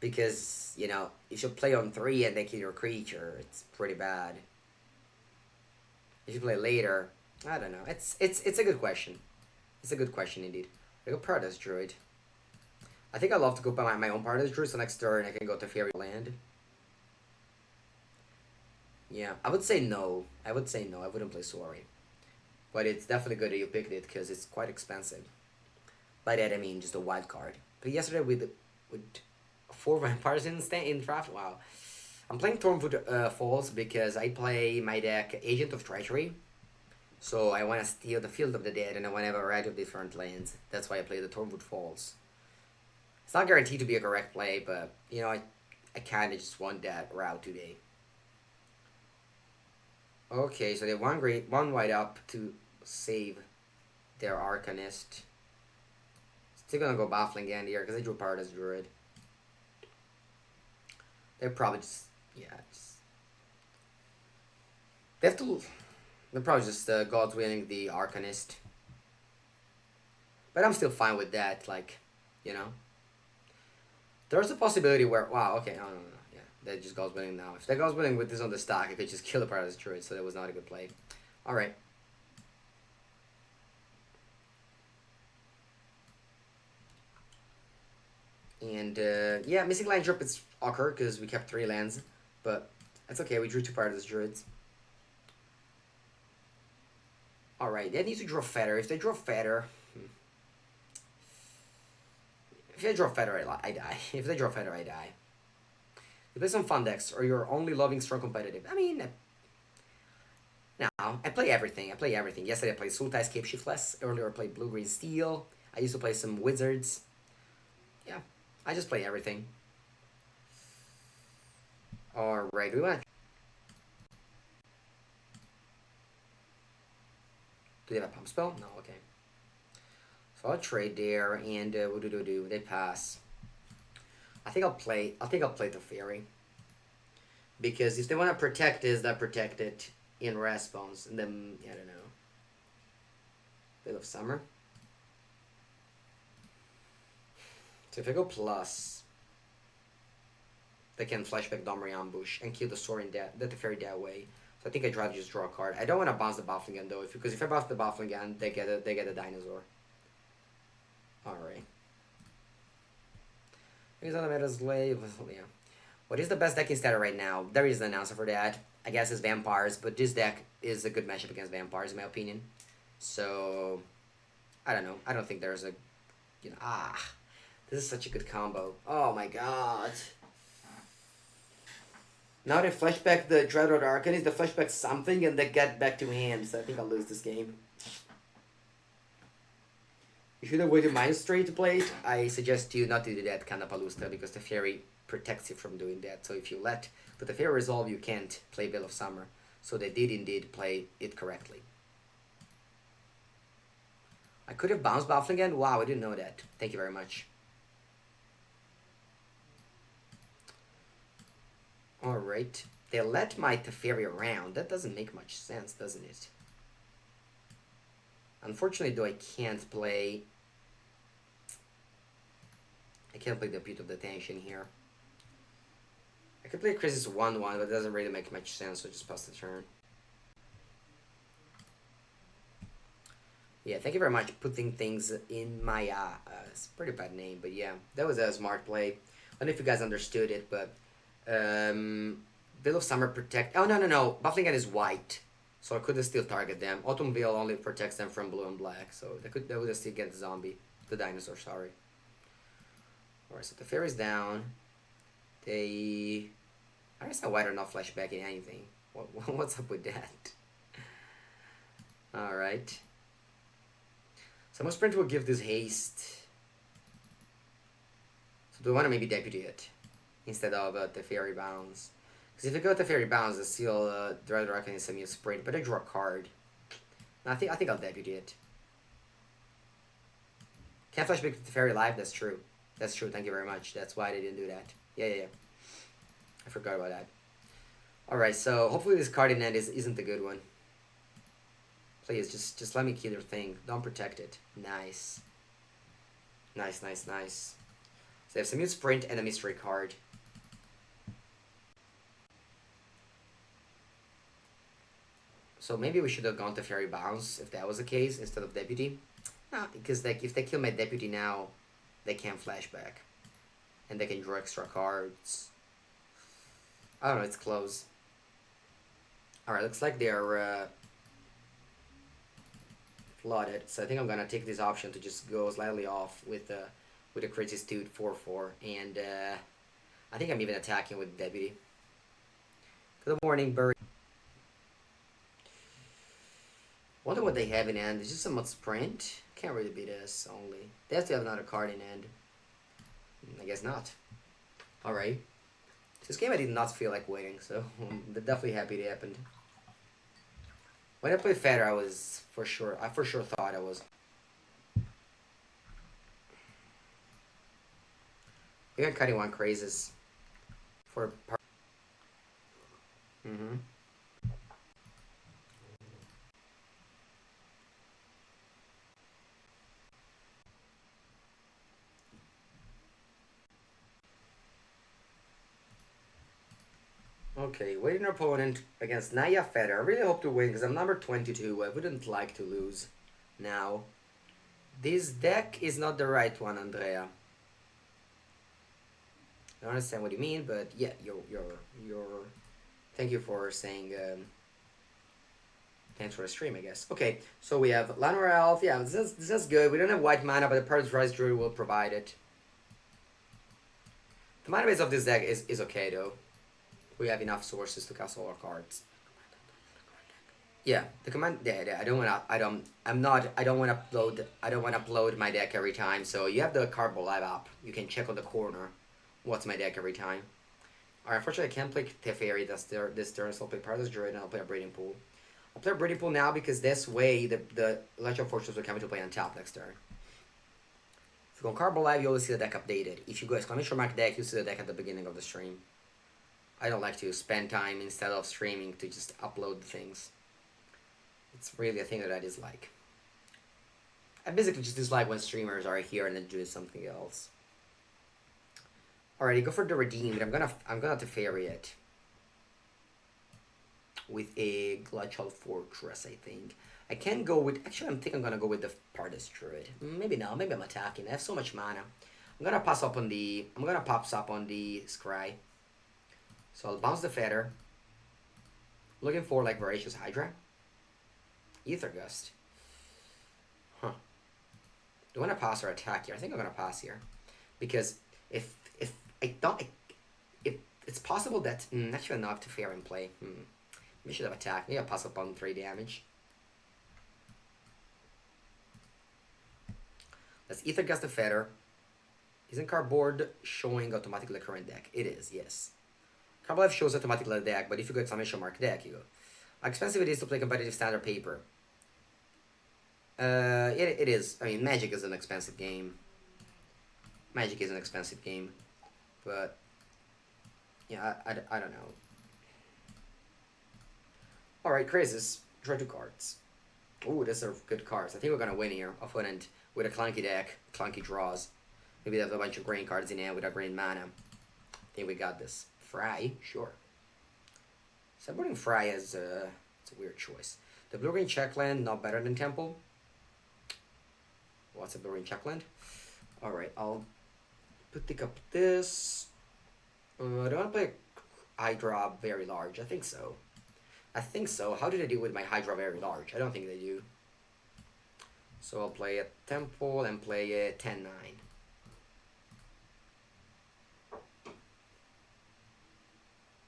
Because, you know, if you play on 3 and they kill your creature, it's pretty bad. If you play later, I don't know. It's a good question. It's a good question indeed. I go Paradise Druid. I think I'd love to go buy my own Paradise Druid, so next turn I can go to Fairy Land. Yeah, I would say no. I wouldn't play Soaring. But it's definitely good that you picked it, because it's quite expensive. By that I mean just a wild card. But yesterday with 4 vampires in draft, wow. I'm playing Thornwood Falls because I play my deck Agent of Treachery. So I want to steal the Field of the Dead and I want to have a variety of different lands. That's why I play the Thornwood Falls. It's not guaranteed to be a correct play, but, you know, I kind of just want that route today. Okay, so they have one white up to save their Arcanist. Still gonna go Baffling End here because they drew Paradise Druid. They're probably just... Yeah, they have to... They're probably just gods winning the Arcanist. But I'm still fine with that, like, you know. There's a possibility where, wow, okay, no, yeah, that just goes winning now. If that goes winning with this on the stock, I could just kill the Paradise Druid, so that was not a good play. Alright. And, yeah, missing land drop is awkward, because we kept 3 lands, but that's okay, we drew 2 Paradise Druids. Alright, they need to draw Feather. If they draw Feather... If they draw Feather, I die. If they draw Feather, I die. You play some fun decks, or you're only loving strong competitive. I mean, no, I play everything. I play everything. Yesterday I played Sultai Scape Shiftless. Earlier I played Blue Green Steel. I used to play some Wizards. Yeah, I just play everything. Alright, do we want to... Do they have a pump spell? No, okay. So I'll trade there, and what do? They pass. I think I'll play the Fairy. Because if they want to protect this, they'll protect it in response. And then, I don't know. Bit of Summer. So if I go plus, they can flashback Domri Ambush and kill the sword in that the Fairy that way. So I think I'd rather just draw a card. I don't want to bounce the Bufflingan though, because if I bounce the Bufflingan, they get a dinosaur. Alright. Here's another meta slave. Yeah. What is the best deck instead right now? There is an answer for that. I guess it's Vampires, but this deck is a good matchup against Vampires in my opinion. So I don't know. I don't think there's a this is such a good combo. Oh my god. Now they flashback the Dreadlord Arcanist, they flashback something, and they get back to hand, so I think I'll lose this game. If you don't wait a -3 to play it, I suggest you not to do that kind of Palusta, because the Fairy protects you from doing that. So if you let the Fairy resolve, you can't play Veil of Summer. So they did indeed play it correctly. I could have bounced Buffling again? Wow, I didn't know that. Thank you very much. Alright. They let my Teferi around. That doesn't make much sense, doesn't it? Unfortunately, though, I can't play the Pute of Detention here. I could play Crisis 1-1, but it doesn't really make much sense, so just pass the turn. Yeah, thank you very much putting things in my, it's a pretty bad name, but yeah, that was a smart play. I don't know if you guys understood it, but, Veil of Summer protect, oh no, Bufflingan is white, so I could still target them. Autumn Veil only protects them from blue and black, so they would still get the zombie, the dinosaur, sorry. Alright, so the Fairy's down. I guess why they're not flashbacking anything. What's up with that? Alright. So most Sprint will give this haste. So do I want to maybe Deputy it instead of the Fairy Bounce? Because if I go to Fairy Bounce, I still Dread Rocket and semi Sprint, but I draw a card. No, I think I'll Deputy it. Can't flashback the Fairy live. That's true. That's true. Thank you very much. That's why they didn't do that. Yeah. I forgot about that. Alright, so hopefully this card in end isn't a good one. Please, just let me kill your thing. Don't protect it. Nice. Nice. So they have some new Sprint and a mystery card. So maybe we should have gone to Fairy Bounce if that was the case instead of Deputy. No, because like if they kill my Deputy now, they can't flashback. And they can draw extra cards. I don't know, it's close. Alright, looks like they're flooded. So I think I'm gonna take this option to just go slightly off with a Crazy Stewed 4/4. And I think I'm even attacking with Deputy. Good morning, Bird. Wonder what they have in end. Is just some Sprint? Can't really be this only. They have to have another card in end. I guess not. Alright. This game I did not feel like waiting, so I'm definitely happy it happened. When I played Feather, I was I for sure thought I was. We got cutting one crazes for part. Okay, waiting opponent against Naya Feder. I really hope to win because I'm number 22. I wouldn't like to lose. Now, this deck is not the right one, Andrea. I don't understand what you mean, but yeah, you're. Thank you for saying. Thanks for the stream, I guess. Okay, so we have Lanor Elf. Yeah, this is good. We don't have white mana, but the Paradise Rise Druid will provide it. The mana base of this deck is okay though. We have enough sources to cast all our cards. Yeah, the command. Yeah. I don't wanna. I don't. I'm not. I don't wanna upload. I don't wanna upload my deck every time. So you have the Cardboard Live app. You can check on the corner. What's my deck every time? Alright, unfortunately I can't play Teferi this turn, so I'll play Paradise Druid and I'll play a Breeding Pool. I'll play a Breeding Pool now because this way the Legend of Fortunes will come into play on top next turn. If you go on Cardboard Live, you always see the deck updated. If you go exclamation mark deck, you see the deck at the beginning of the stream. I don't like to spend time instead of streaming to just upload things. It's really a thing that I dislike. I basically just dislike when streamers are here and then do something else. Alrighty, go for the Redeemed. I'm gonna Teferi it with a Glacial Fortress, I think. I can go with... Actually, I think I'm gonna go with the Paradise Druid. Maybe not. Maybe I'm attacking. I have so much mana. I'm gonna pass up on the... I'm gonna pops up on the Scry. So I'll bounce the Feather. Looking for, like, Voracious Hydra. Ether Gust. Huh. Do I want to pass or attack here? I think I'm gonna pass here. Because if I don't... If it's possible that... actually, not to fair in play. We should have attacked. Maybe I'll pass up on 3 damage. Let's Ether Gust the Feather. Isn't cardboard showing automatically the current deck? It is, yes. Cardboard Life shows automatically the deck, but if you go exclamation mark deck, you go. How expensive it is to play competitive standard paper? It is. I mean, Magic is an expensive game. Magic is an expensive game. But, yeah, I don't know. Alright, Crazes. Draw 2 cards. Ooh, these are good cards. I think we're gonna win here. Opponent with a clunky deck, clunky draws. Maybe they have a bunch of green cards in hand with a green mana. I think we got this. Fry? Sure. Supporting Fry is it's a weird choice. The blue-green checkland, not better than Temple. What's a blue-green checkland? Alright, I'll pick up this. Do I want to play Hydra very large? I think so. How do they do with my Hydra very large? I don't think they do. So I'll play a Temple and play a 10-9.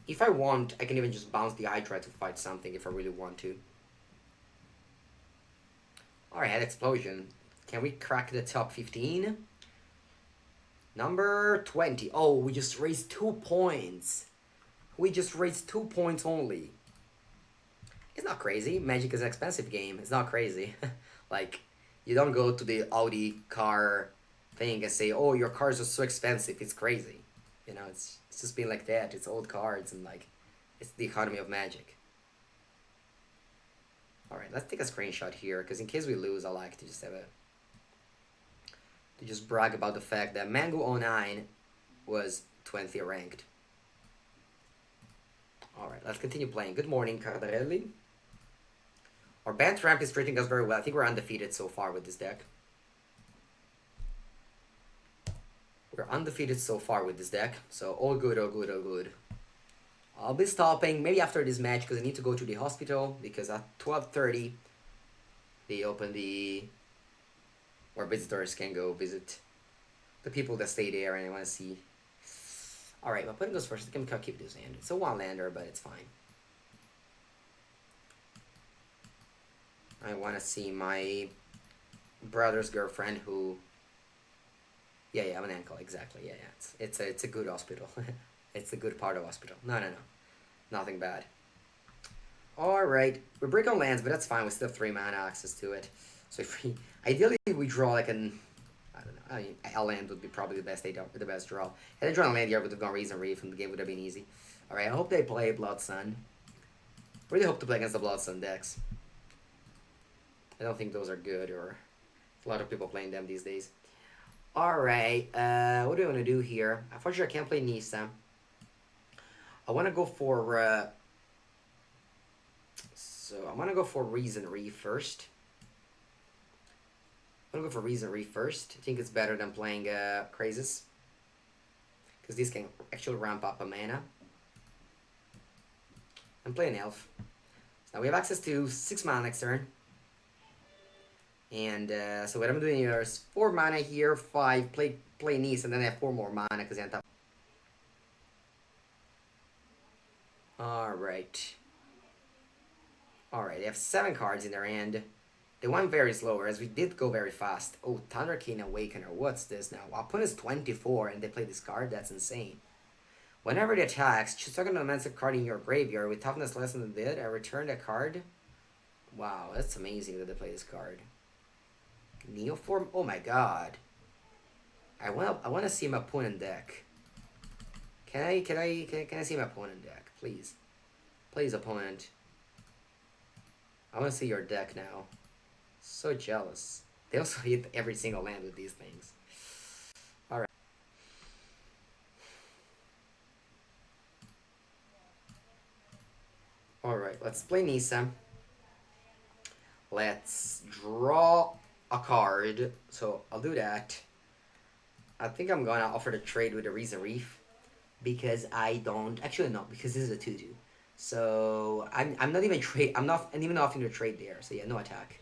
If I want, I can even just bounce the Hydra to fight something if I really want to. Alright, Head Explosion. Can we crack the top 15? Number 20. Oh, we just raised 2 points. We just raised 2 points only. It's not crazy. Magic is an expensive game. It's not crazy. Like, you don't go to the Audi car thing and say, oh, your cars are so expensive. It's crazy. You know, it's just been like that. It's old cards and, like, it's the economy of Magic. Alright, let's take a screenshot here, because in case we lose, I like to just have a... to just brag about the fact that Mengucci was 20th ranked. Alright, let's continue playing. Good morning, Cardarelli. Our Bant ramp is treating us very well. I think we're undefeated so far with this deck. We're undefeated so far with this deck. So all good, all good, all good. I'll be stopping maybe after this match because I need to go to the hospital because at 12:30 they open the... where visitors can go visit the people that stay there and I want to see. Alright, but putting those first, I can keep this hand. It's a 1-lander, but it's fine. I want to see my brother's girlfriend who... Yeah, I'm an ankle, exactly. Yeah. It's a good hospital. It's a good part of hospital. No. Nothing bad. Alright, we break on lands, but that's fine. We still have 3 mana access to it. So if we... ideally, we draw like an... I don't know. I mean, a land would be probably the best draw. Had I drawn a land here, I would have gone Reason Reef and the game would have been easy. Alright, I hope they play Blood Sun. Really hope to play against the Blood Sun decks. I don't think those are good, or a lot of people playing them these days. Alright, what do I want to do here? Unfortunately, I can't play Nisa. I want to go for so I'm gonna go for Reason Reef first. I'm gonna go for Reason Reef first. I think it's better than playing Crazes, because this can actually ramp up a mana. And play an elf. So now we have access to 6 mana next turn. And so what I'm doing here is 4 mana here, 5, play Nice, and then I have 4 more mana because I end up. Alright. Alright, they have 7 cards in their hand. They went very slow, whereas we did go very fast. Oh, Thunderking Awakener, what's this now? Our opponent's 24 and they play this card? That's insane. Whenever it attacks, choose target elemental card in your graveyard with toughness less than it. I return the card. Wow, that's amazing that they play this card. Neoform? Oh my god. I wanna see my opponent deck. Can I see my opponent deck, please? Please, opponent. I wanna see your deck now. So jealous. They also hit every single land with these things. Alright. Alright, let's play Nisa. Let's draw a card. So I'll do that. I think I'm gonna offer the trade with the Reason Reef. Because I don't actually no, because this is a 2/2. So I'm not even offering to trade there. So yeah, no attack.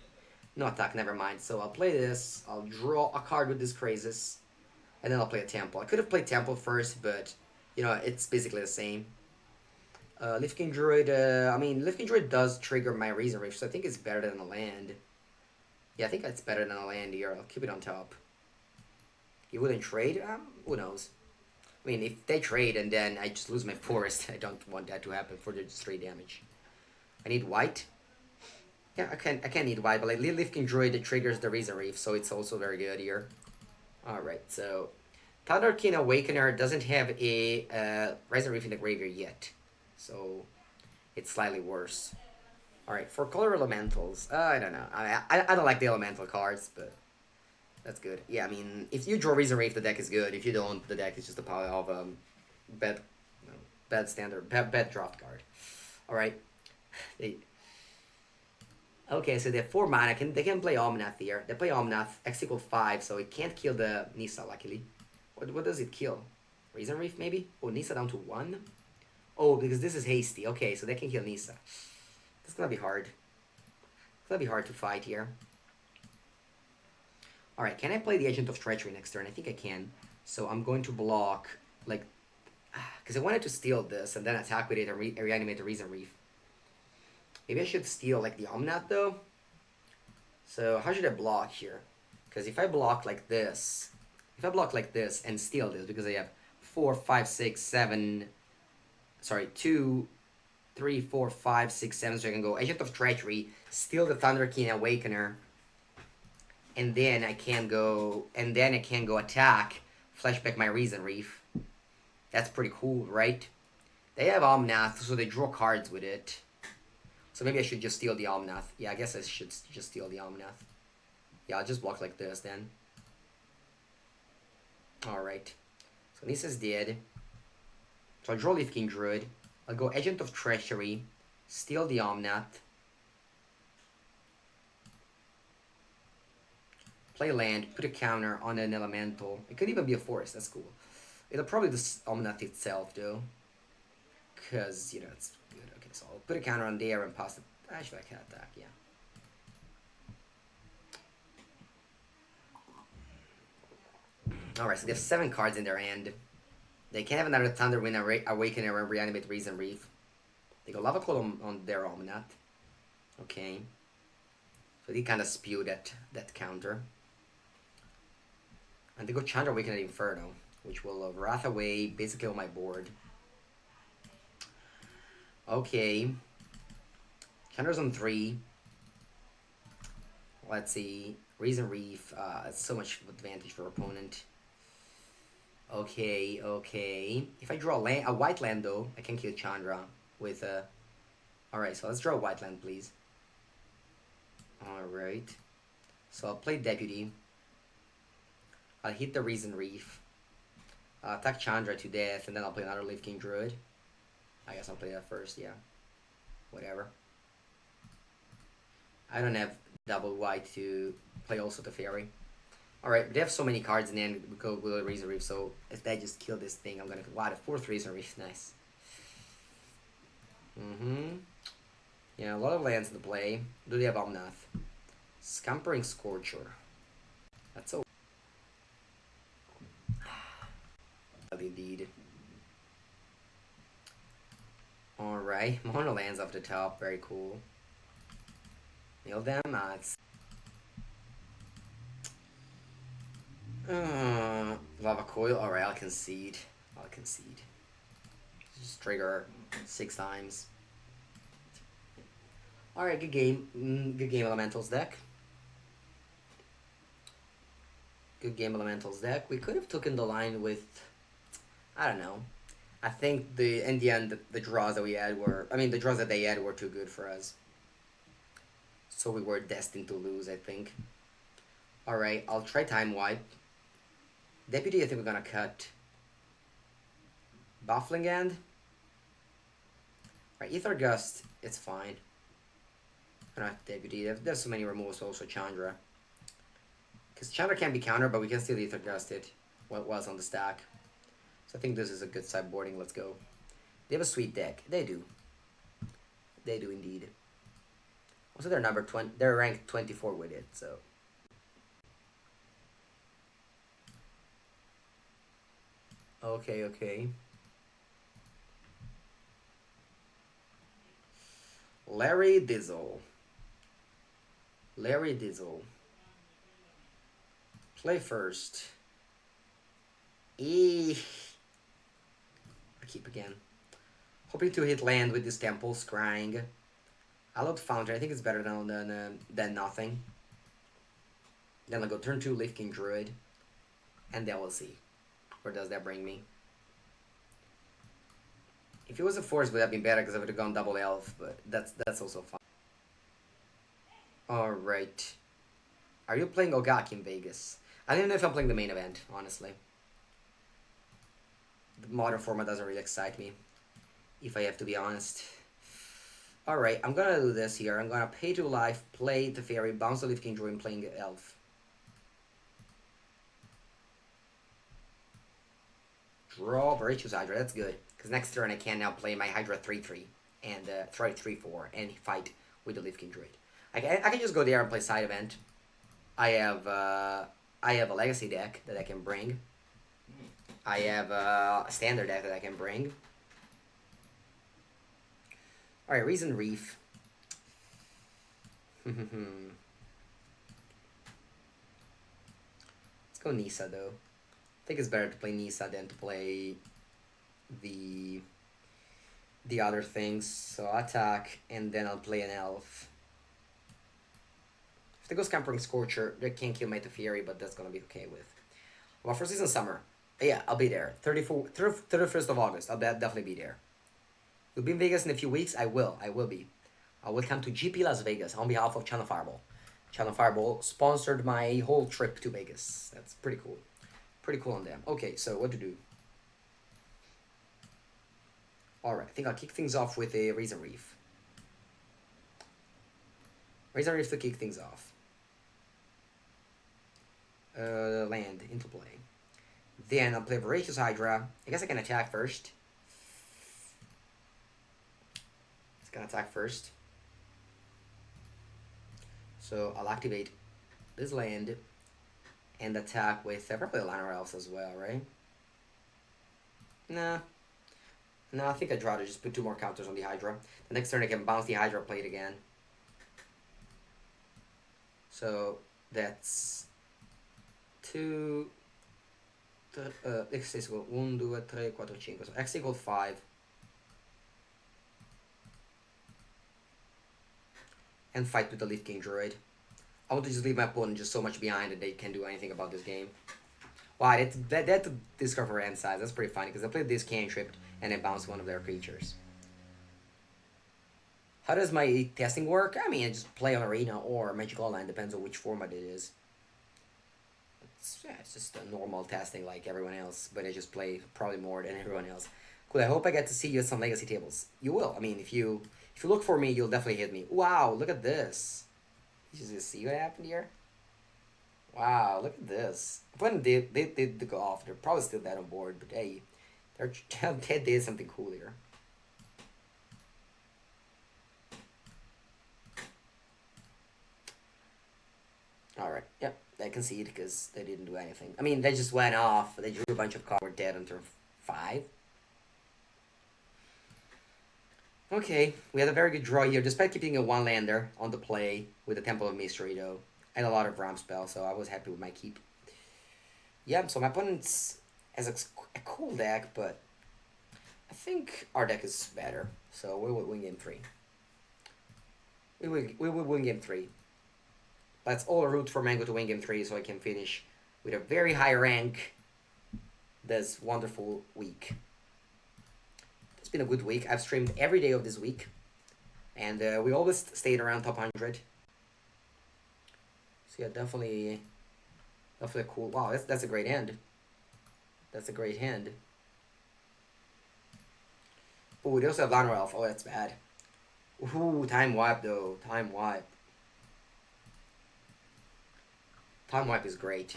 No attack, never mind. So I'll play this, I'll draw a card with this Crazes, and then I'll play a Temple. I could have played Temple first, but you know, it's basically the same. Leaf King Druid, Leaf King Druid does trigger my Reason Reef, so I think it's better than a land. Yeah, I think it's better than a land here. I'll keep it on top. You wouldn't trade? Who knows? I mean, if they trade and then I just lose my forest, I don't want that to happen for just 3 damage. I need white. Yeah, I can need white, but like Leaf King Druid triggers the Reason Reef, so it's also very good here. Alright, so Thunderking Awakener doesn't have a Reason Reef in the graveyard yet. So it's slightly worse. Alright, for color elementals, I don't know. I don't like the elemental cards, but that's good. Yeah, I mean, if you draw Reason Reef, the deck is good. If you don't, the deck is just a pile of bad, no, bad standard, bad draft card. Alright. Okay, so they have 4 mana. They can play Omnath here. They play Omnath, X equals 5, so it can't kill the Nisa, luckily. What does it kill? Reason Reef, maybe? Oh, Nisa down to 1? Oh, because this is hasty. Okay, so they can kill Nisa. That's gonna be hard. It's gonna be hard to fight here. Alright, can I play the Agent of Treachery next turn? I think I can. So I'm going to block, like... Because I wanted to steal this and then attack with it and reanimate the Reason Reef. Maybe I should steal, like, the Omnath, though? So how should I block here? Because if I block like this... If I block like this and steal this, because I have 4, 5, 6, 7... Sorry, 2, 3, 4, 5, 6, 7, so I can go Agent of Treachery, steal the Thunderking Awakener, and then I can go attack, flashback my Reason Reef. That's pretty cool, right? They have Omnath, so they draw cards with it. So maybe I should just steal the Omnath. Yeah, I guess I should just steal the Omnath. Yeah, I'll just block like this then. Alright. So this is dead. So I'll draw Leaf King Druid. I'll go Agent of Treachery. Steal the Omnath. Play land. Put a counter on an elemental. It could even be a forest. That's cool. It'll probably just Omnath itself though. Because, you know, it's good. Okay, so I'll put a counter on there and pass it. Actually, I can attack, yeah. Alright, so they have 7 cards in their hand. They can have another Thunderwind Awakener and reanimate Reason Reef. They go Lava Column on their Omnath. Okay. So they kind of spew that counter. And they go Chandra Awakener Inferno, which will Wrath away basically on my board. Okay. Chandra's on 3. Let's see. Reason Reef. So much advantage for opponent. Okay, okay. If I draw a white land, though, I can kill Chandra with a... Alright, so let's draw a white land, please. Alright. So I'll play Deputy. I'll hit the Reason Reef. I'll attack Chandra to death, and then I'll play another Leaf King Druid. I guess I'll play that first, yeah. Whatever. I don't have double white to play also the fairy. Alright, they have so many cards and then we go with a Razor Reef, so if they just kill this thing, I'm gonna wow, the fourth Razor Reef, nice. Yeah, a lot of lands in the play. Do they have Omnath? Scampering Scorcher. That's so indeed. Alright, mono lands off the top, very cool. Nail them, it's Lava Coil, alright, I'll concede. I'll concede. Just trigger 6 times. Alright, good game. Good game, Elementals deck. Good game, Elementals deck. We could have taken the line with, I don't know. I think in the end the draws that we had were, I mean the draws that they had were too good for us. So we were destined to lose, I think. Alright, I'll try Time Wipe. Deputy, I think we're gonna cut. Baffling End. Right, Ether Gust, it's fine. Not Deputy, there's so many removals, also Chandra. Because Chandra can't be countered, but we can still Ether Gust it. What was on the stack. So I think this is a good sideboarding, let's go. They have a sweet deck. They do. They do indeed. Also they're number 20, they're ranked 24 with it, so. Okay, okay. Larry Dizzle. Larry Dizzle. Play first. I keep again. Hoping to hit land with this temple, scrying. I love Fountain. I think it's better than nothing. Then I'll go turn 2, Leaf King Druid. And then we'll see. Where does that bring me? If it was a force, it would have been better because I would have gone double elf, but that's also fine. Alright. Are you playing Ogaki in Vegas? I don't even know if I'm playing the main event, honestly. The modern format doesn't really excite me, if I have to be honest. Alright, I'm gonna do this here. I'm gonna pay 2 life, play the fairy, bounce the Leaf King Druid, playing elf. Draw Voracious Hydra, that's good. Because next turn I can now play my Hydra 3-3 and try 3-4 and fight with the Leaf King Druid. I can just go there and play side event. I have a legacy deck that I can bring. I have a standard deck that I can bring. Alright, Reason Reef. Let's go Nisa though. I think it's better to play Nisa than to play the other things. So attack and then I'll play an elf. If they go Scampering Scorcher, they can't kill my Teferi, but that's gonna be okay with. Well, for Season Summer, yeah, I'll be there. 31st of August, I'll definitely be there. You'll be in Vegas in a few weeks? I will be. I will come to GP Las Vegas on behalf of Channel Fireball. Channel Fireball sponsored my whole trip to Vegas. That's pretty cool. Pretty cool on them. Okay, so what to do? Alright, I think I'll kick things off with a Razor Reef. Razor Reef to kick things off. Land into play. Then I'll play Voracious Hydra. I guess I can attack first. It's gonna attack first. So I'll activate this land and attack with probably a Liner Elves as well, right? Nah. No, I think I'd rather just put 2 more counters on the Hydra. The next turn I can bounce the Hydra, play it again. So that's 2. X is equal 1, 2, 3, 4, 5. So X equal 5. And fight with the Leaf King Druid. I want to just leave my opponent just so much behind that they can't do anything about this game. Wow, they had to discover hand size. That's pretty funny because I played this cantrip and I bounced one of their creatures. How does my testing work? I mean, I just play on Arena or Magic Online, depends on which format it is. It's just a normal testing like everyone else, but I just play probably more than everyone else. Cool. I hope I get to see you at some legacy tables. You will. I mean, if you look for me, you'll definitely hit me. Wow, look at this. Did you just see what happened here? Wow, look at this. When they did the golf, they're probably still dead on board, but hey, they did something cool here. Alright, yep, I concede because they didn't do anything. I mean, they just went off, they drew a bunch of cards, were dead on turn 5. Okay, we had a very good draw here, despite keeping a one-lander on the play with the Temple of Mystery, though. And a lot of Ram spell, so I was happy with my keep. Yeah, so my opponent's has a cool deck, but I think our deck is better. So we will win game 3. We will win game 3. Let's all root for Mango to win game 3 so I can finish with a very high rank this wonderful week. It's been a good week. I've streamed every day of this week. And we always stayed around top 100. So yeah, definitely cool. Wow, that's a great hand. That's a great hand. Oh, they also have Lana Elf. Oh, that's bad. Ooh, time wipe though. Time wipe. Time wipe is great.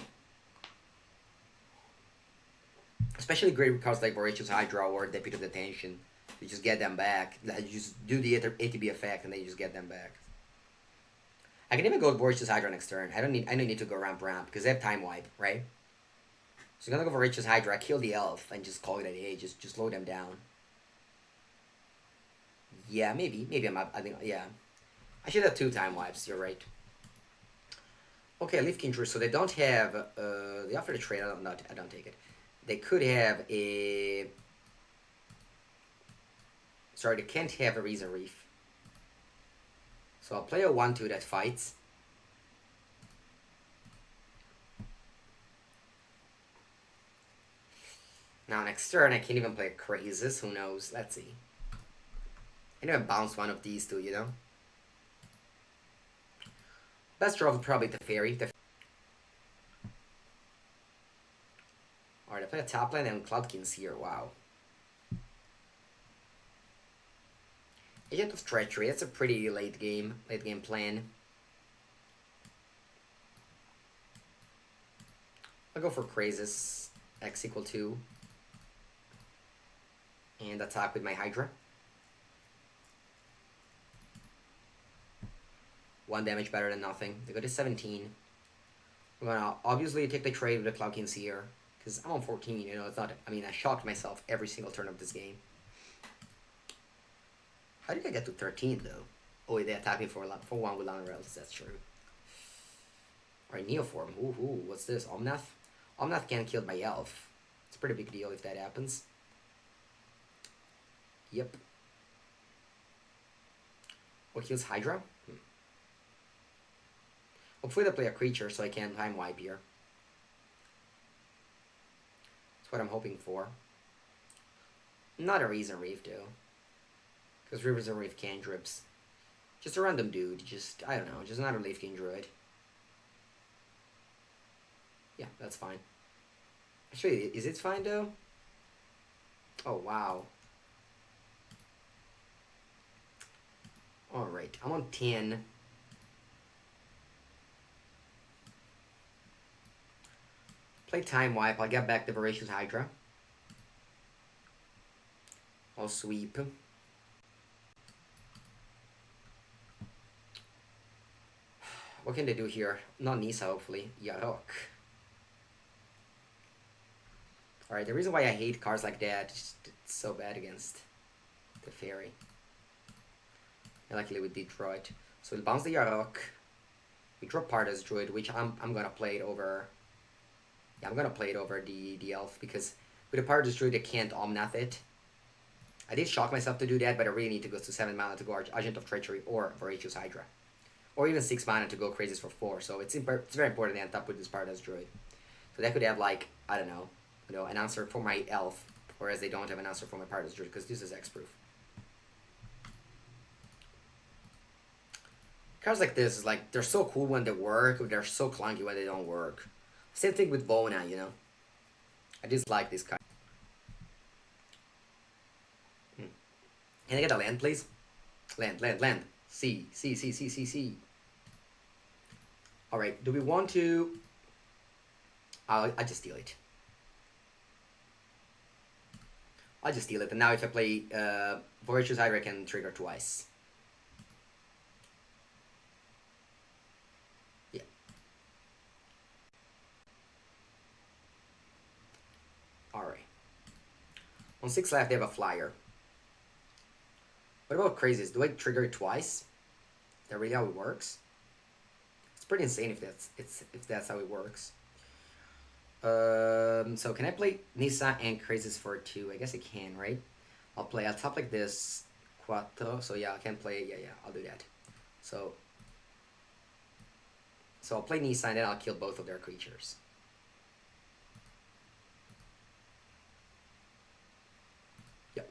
Especially great with cards like Voracious Hydra or Deputy of Detention. You just get them back. You just do the ATB effect and then you just get them back. I can even go with Voracious Hydra next turn. I don't need to go ramp because they have time wipe, right? So I'm gonna go for Voracious Hydra, kill the elf, and just call it a day. Just slow them down. Yeah, maybe I'm up. I think yeah. I should have 2 time wipes. You're right. Okay, Leaf Kindred. So they don't have they offer the trade. I don't take it. They could have a. Sorry, they can't have a Reason Reef. So I'll play a 1/2 that fights. Now next turn I can't even play Crazes, who knows? Let's see. I know I bounce one of these two, you know? Best draw would probably the Fairy. Alright, I play a top lane and Cloudkins here, wow. Agent of Treachery, that's a pretty late game plan. I'll go for Crazes, X equal 2. And attack with my Hydra. 1 damage better than nothing. They go to 17. I'm gonna obviously take the trade with the Cloudkins here. Because I'm on 14, you know, it's not... I mean, I shocked myself every single turn of this game. How did I get to 13, though? Oh, they attacked me for 1 with Lana Rails, that's true. Alright, Neoform. Ooh, what's this? Omnath? Omnath can't kill my elf. It's a pretty big deal if that happens. Yep. What kills Hydra? Hopefully they play a creature so I can time wipe here. That's what I'm hoping for. Not a Reason Reef, though. Because Reason Reef cantrips. Just a random dude. Just, I don't know. Just another Leaf King Druid. Yeah, that's fine. Actually, is it fine, though? Oh, wow. Alright, I'm on 10. Play Time Wipe. I'll get back the Voracious Hydra. I'll sweep. What can they do here? Not Nisa, hopefully. Yarok. Alright, the reason why I hate cards like that is it's so bad against the Fairy. And luckily we did draw it. So we'll bounce the Yarok. We draw Pardas Druid, which I'm gonna play it over. Yeah, I'm gonna play it over the elf because with the Pardas Druid I can't Omnath it. I did shock myself to do that, but I really need to go to 7 mana to go Agent of Treachery or Voracious Hydra. Or even 6 mana to go Crazes for 4. So it's very important to end up with this Pardas Druid. So that could have like, I don't know, an answer for my elf, whereas they don't have an answer for my Pardas Druid because this is X-proof. Cards like this is like, they're so cool when they work, but they're so clunky when they don't work. Same thing with Bona, you know. I dislike this card. Can I get a land, please? Land, land, land. C, C, C, C, C, C. All right. Do we want to? I just steal it. I'll just steal it. And now if I play Voracious Hydra, I can trigger twice. Yeah. All right. On 6 left, they have a flyer. What about crazies? Do I trigger it twice? Is that really how it works? It's pretty insane if that's how it works. So can I play Nisa and crazies for 2? I guess I can, right? I'll top like this Quattro. So yeah, I can play. Yeah, I'll do that. So I'll play Nisa and then I'll kill both of their creatures. Yep.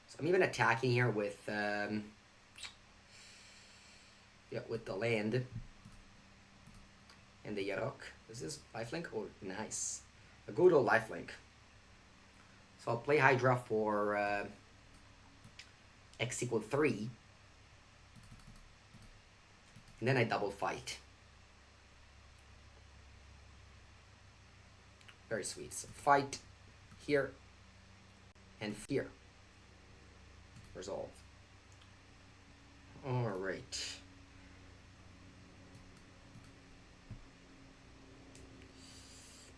So I'm even attacking here with with the land and the Yarok. Is this lifelink? Oh, nice. A good old lifelink. So I'll play Hydra for X equal 3. And then I double fight. Very sweet. So fight here and fear. Resolve. Alright.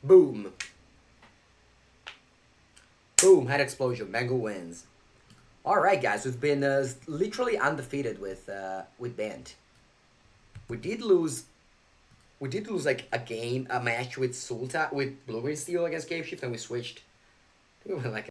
Boom. Boom. Head explosion. Mango wins. Alright, guys. We've been literally undefeated with Bant. We did lose like a match with Sulta with Blue Green Steel against Game Shift, and we switched. We went like